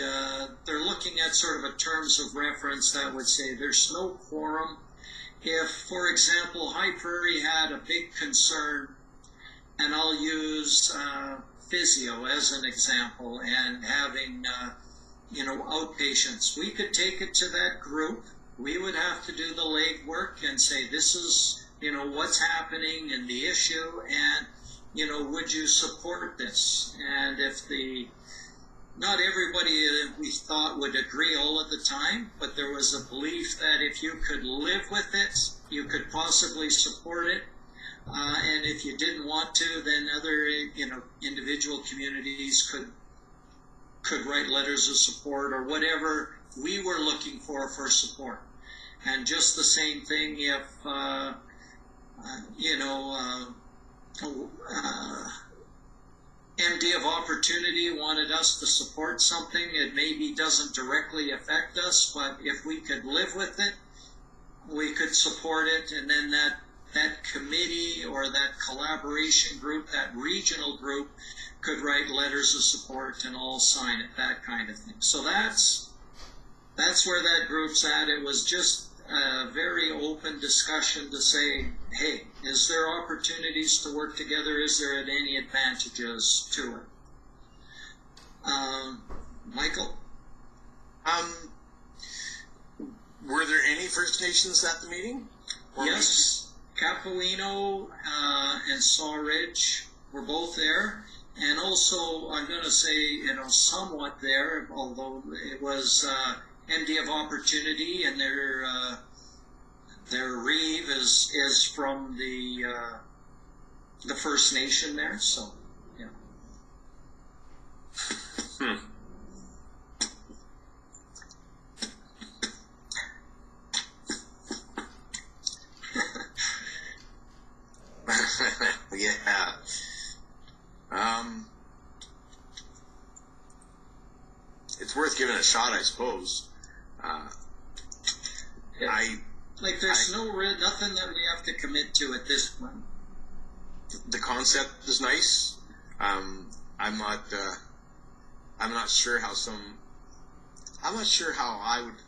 they're looking at sort of a terms of reference that would say there's no quorum. If, for example, High Prairie had a big concern, and I'll use physio as an example, and having outpatients, we could take it to that group. We would have to do the legwork and say, this is, what's happening and the issue, and, would you support this? And if not everybody we thought would agree all of the time, but there was a belief that if you could live with it, you could possibly support it. And if you didn't want to, then other, individual communities could write letters of support or whatever we were looking for support. And just the same thing if, MD of Opportunity wanted us to support something. It maybe doesn't directly affect us, but if we could live with it, we could support it. And then that committee or that collaboration group, that regional group, could write letters of support and all sign it, that kind of thing. So that's where that group's at. It was just a very open discussion to say, hey, is there opportunities to work together? Is there any advantages to it? Michael? Were there any First Nations at the meeting? Yes, Capuino and Saw Ridge were both there. And also, I'm going to say, somewhat there, although it was MD of Opportunity, and their reeve is from the First Nation there. So, yeah. Yeah. It's worth giving a shot, I suppose. There's nothing that we have to commit to at this point. The concept is nice. I'm not sure how I would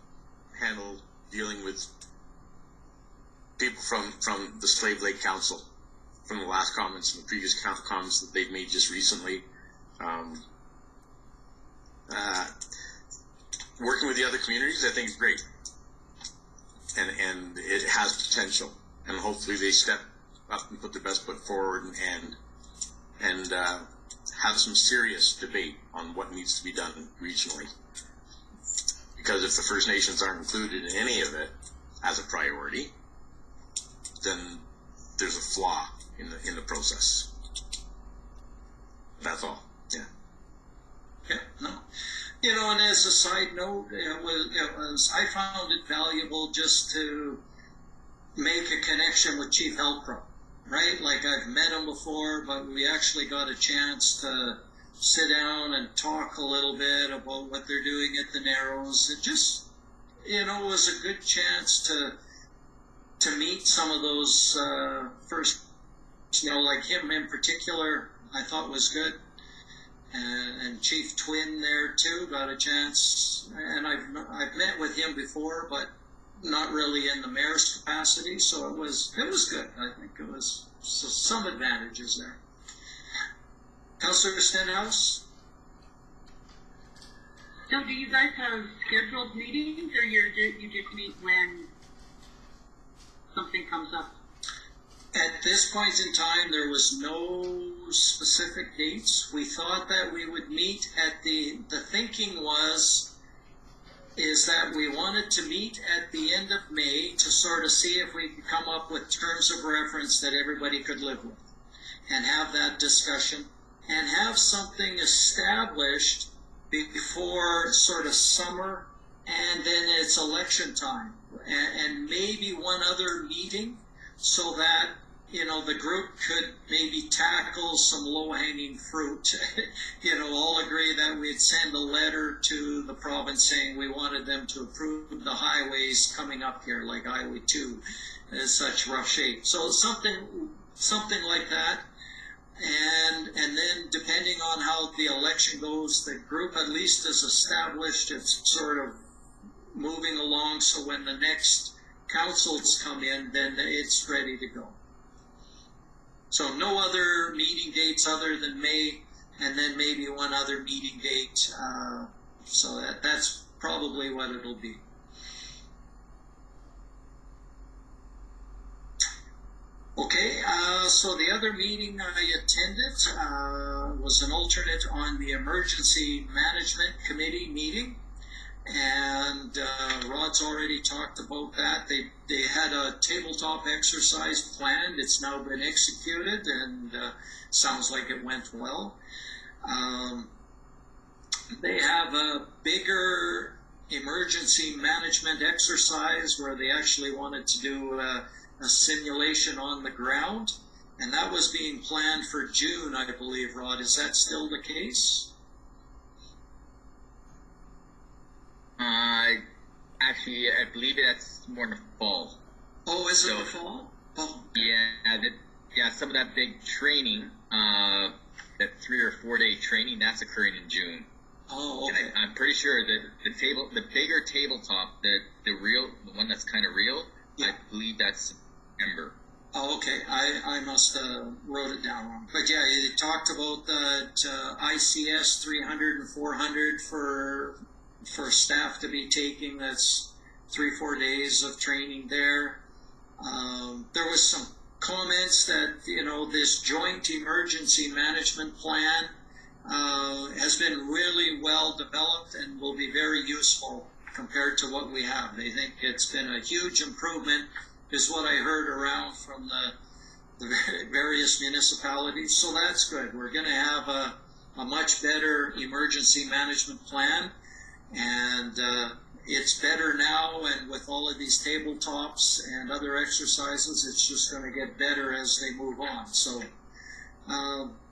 handle dealing with people from the Slave Lake Council, from the last comments and the previous comments that they've made just recently. Working with the other communities, I think, is great, and it has potential, and hopefully they step up and put their best foot forward and have some serious debate on what needs to be done regionally. Because if the First Nations aren't included in any of it as a priority, then there's a flaw in the process. That's all. Yeah. Okay. No. And as a side note, I found it valuable just to make a connection with Chief Helpro, right? Like, I've met him before, but we actually got a chance to sit down and talk a little bit about what they're doing at the Narrows. It just, was a good chance to to meet some of those first, like him in particular, I thought was good. And Chief Twin there too, got a chance. And I've met with him before, but not really in the mayor's capacity, so it was good. I think it was some advantages there. Councillor Stenhouse? So do you guys have scheduled meetings, or you just meet when something comes up? At this point in time, there was no specific dates. We thought that we would meet at the thinking is that we wanted to meet at the end of May to sort of see if we could come up with terms of reference that everybody could live with and have that discussion and have something established before sort of summer and then it's election time and maybe one other meeting so that the group could maybe tackle some low-hanging fruit. All agree that we'd send a letter to the province saying we wanted them to approve the highways coming up here, like Highway 2, in such rough shape. So something like that. And then depending on how the election goes, the group at least is established. It's sort of moving along, so when the next councils come in, then it's ready to go. So no other meeting dates other than May, and then maybe one other meeting date. So that's probably what it'll be. Okay, so the other meeting I attended was an alternate on the Emergency Management Committee meeting. And Rod's already talked about that. They had a tabletop exercise planned. It's now been executed, and sounds like it went well. They have a bigger emergency management exercise where they actually wanted to do a simulation on the ground, and that was being planned for June, I believe. Rod, is that still the case? Actually, I believe that's more in the fall. Oh, is it the fall? Oh. Yeah, some of that big training, that 3 or 4 day training, that's occurring in June. Oh, okay. And I'm pretty sure that the bigger tabletop, the one that's kind of real, yeah. I believe that's September. Oh, okay. I must have wrote it down wrong. But yeah, it talked about that ICS 300 and 400 for staff to be taking. That's 3-4 days of training there. There was some comments that this joint emergency management plan has been really well developed and will be very useful compared to what we have. They think it's been a huge improvement, is what I heard around from the various municipalities. So that's good. We're going to have a much better emergency management plan. And it's better now, and with all of these tabletops and other exercises, it's just going to get better as they move on. So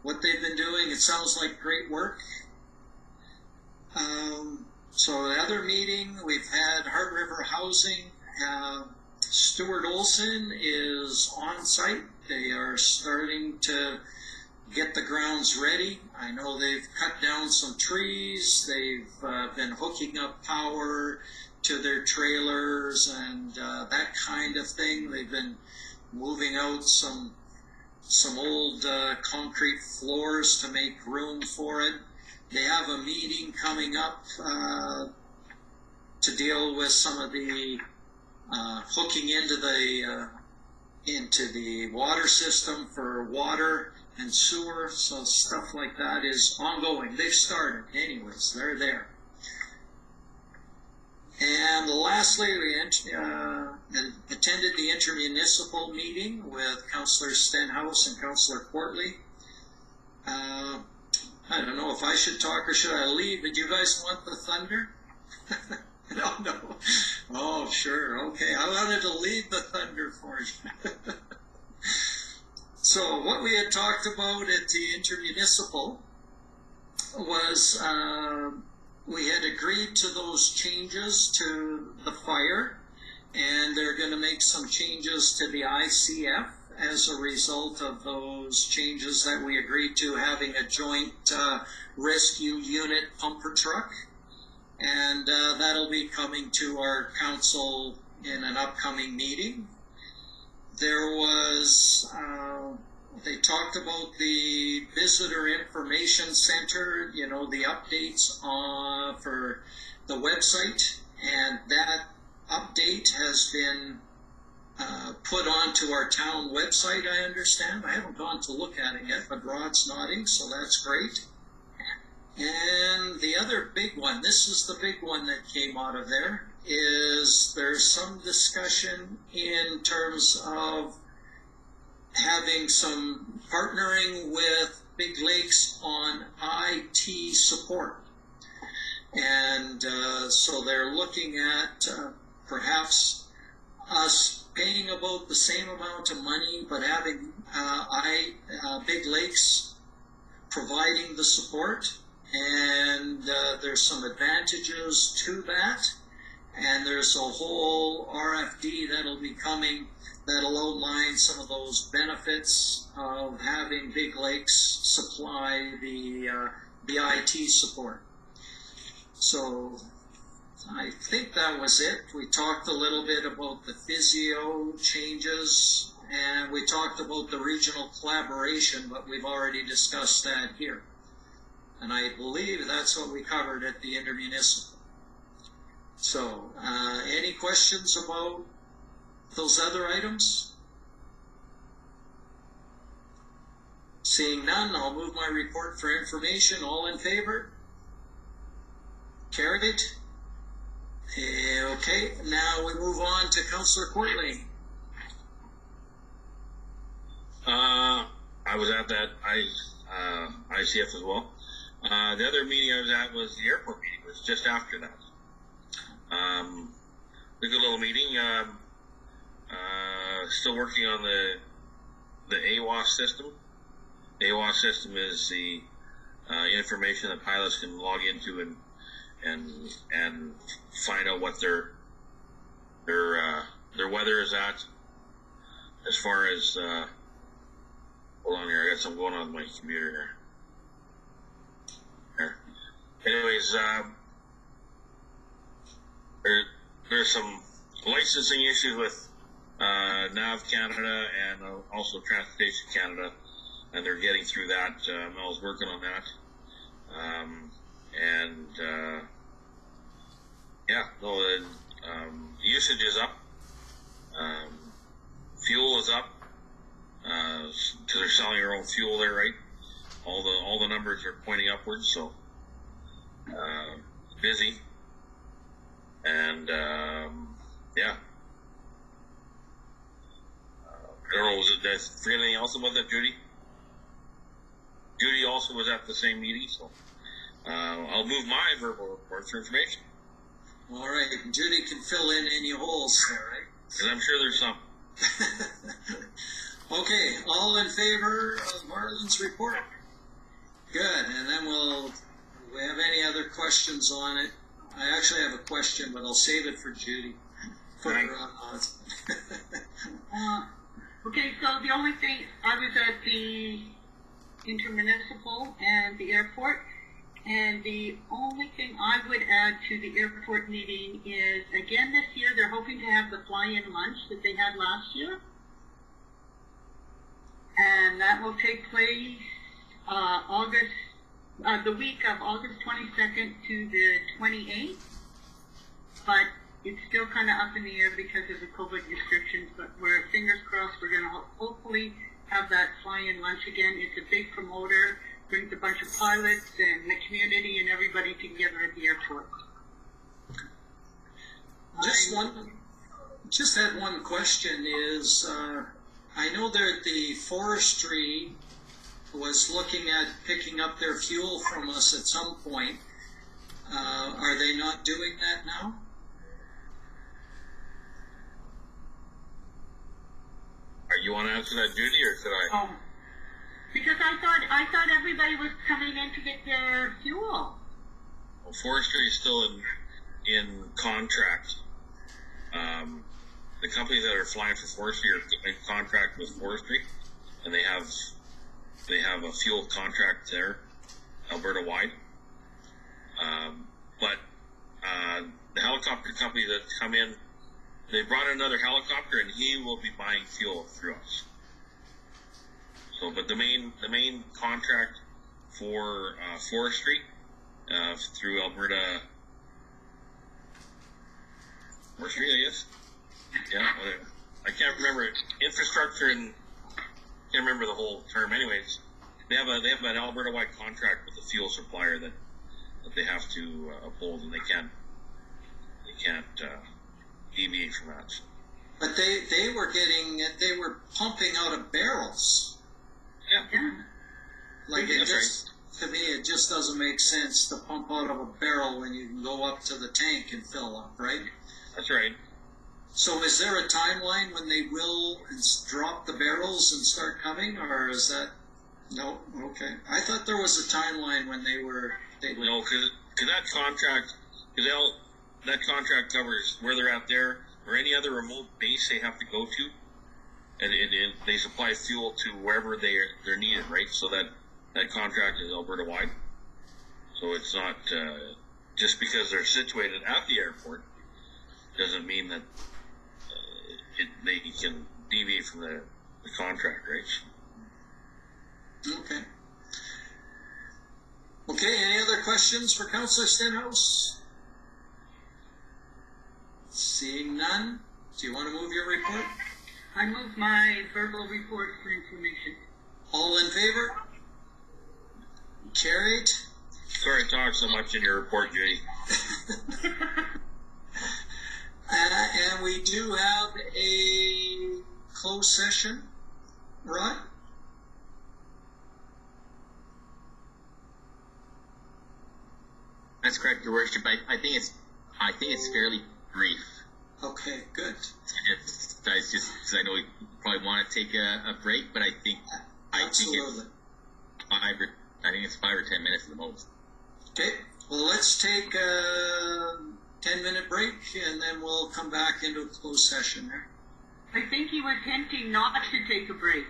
what they've been doing, it sounds like great work. So the other meeting, we've had Hart River Housing. Stuart Olson is on site. They are starting to get the grounds ready. I know they've cut down some trees. They've been hooking up power to their trailers and that kind of thing. They've been moving out some old concrete floors to make room for it. They have a meeting coming up to deal with some of the hooking into the water system for water and sewer, so stuff like that is ongoing. They've started anyways, they're there. And lastly, we attended the intermunicipal meeting with Councillor Stenhouse and Councillor Courtney. I don't know if I should talk or should I leave. Did you guys want the thunder? No. Oh, sure, okay. I wanted to leave the thunder for you. So what we had talked about at the intermunicipal was we had agreed to those changes to the fire, and they're going to make some changes to the ICF as a result of those changes that we agreed to, having a joint rescue unit pumper truck. And that'll be coming to our council in an upcoming meeting. There was, they talked about the visitor information center, you know, the updates for the website, and that update has been put onto our town website, I understand. I haven't gone to look at it yet, but Rod's nodding, so that's great. And the other big one, this is the big one that came out of there, is there's some discussion in terms of having some partnering with Big Lakes on IT support. And so they're looking at perhaps us paying about the same amount of money, but having Big Lakes providing the support. And there's some advantages to that. And there's a whole RFD that'll be coming that'll outline some of those benefits of having Big Lakes supply the IT support. So I think that was it. We talked a little bit about the physio changes, and we talked about the regional collaboration, but we've already discussed that here. And I believe that's what we covered at the intermunicipal. So, any questions about those other items? Seeing none, I'll move my report for information. All in favor? Carried. Okay, now we move on to Councillor Courtney. I was at that ICF as well. The other meeting I was at was the airport meeting. It was just after that. It was a good little meeting. Still working on the AWAS system. The AWAS system is the information that pilots can log into and find out what their weather is at. As far as hold on here, I got something going on with my computer here. Anyways, there's some licensing issues with NAV Canada and also Transportation Canada, and they're getting through that. Mel's working on that, usage is up, fuel is up, because they're selling their own fuel there, right? All the numbers are pointing upwards, so busy. And I don't know, did I forget anything else about that, Judy? Judy also was at the same meeting, so I'll move my verbal report for information. All right, Judy can fill in any holes there, right? Because I'm sure there's some. Okay, all in favor of Marlon's report? Good, and then we have any other questions on it? I actually have a question, but I'll save it for Judy. Okay, so the only thing, I was at the intermunicipal and the airport, and the only thing I would add to the airport meeting is, again this year, they're hoping to have the fly-in lunch that they had last year. And that will take place the week of August 22nd to the 28th. But it's still kind of up in the air because of the COVID restrictions, but we're fingers crossed we're going to hopefully have that fly-in lunch again. It's a big promoter, brings a bunch of pilots and the community and everybody together at the airport. Just had one question is, I know that the forestry was looking at picking up their fuel from us at some point. Are they not doing that now? You want to answer that, Judy, or should I? Because I thought everybody was coming in to get their fuel. Well, forestry is still in contract the companies that are flying for forestry are in contract with forestry, and they have a fuel contract there, Alberta wide. But the helicopter company that come in, they brought in another helicopter, and he will be buying fuel through us. So, but the main contract for forestry through Alberta Forestry, I guess. Yeah, whatever. I can't remember it. Infrastructure and can't remember the whole term. Anyways, they have an Alberta-wide contract with the fuel supplier that they have to uphold, and they can't deviate from that. But they were pumping out of barrels. Yeah. Like it That's just, to me, it just doesn't make sense to pump out of a barrel when you can go up to the tank and fill up, right? That's right. So is there a timeline when they will drop the barrels and start coming, or is that, no? Okay. I thought there was a timeline when they were. No, because that contract covers where they're at there or any other remote base they have to go to, and they supply fuel to wherever they're needed, right? So that contract is Alberta wide. So it's not just because they're situated at the airport doesn't mean that they can deviate from the contract, right? Okay. Okay, any other questions for Councillor Stenhouse? Seeing none, do you want to move your report? I move my verbal report for information. All in favor? Carried. Sorry to talk so much in your report, Judy. And we do have a closed session, Rod? That's correct, Your Worship. I think it's fairly brief. Okay, good. I know we probably want to take a break, but I think Absolutely. it's 5 or 10 minutes at the most. Okay, well, let's take a 10-minute break, and then we'll come back into a closed session there. I think he was hinting not to take a break.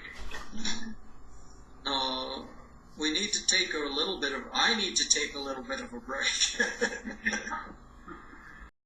We need to take I need to take a little bit of a break.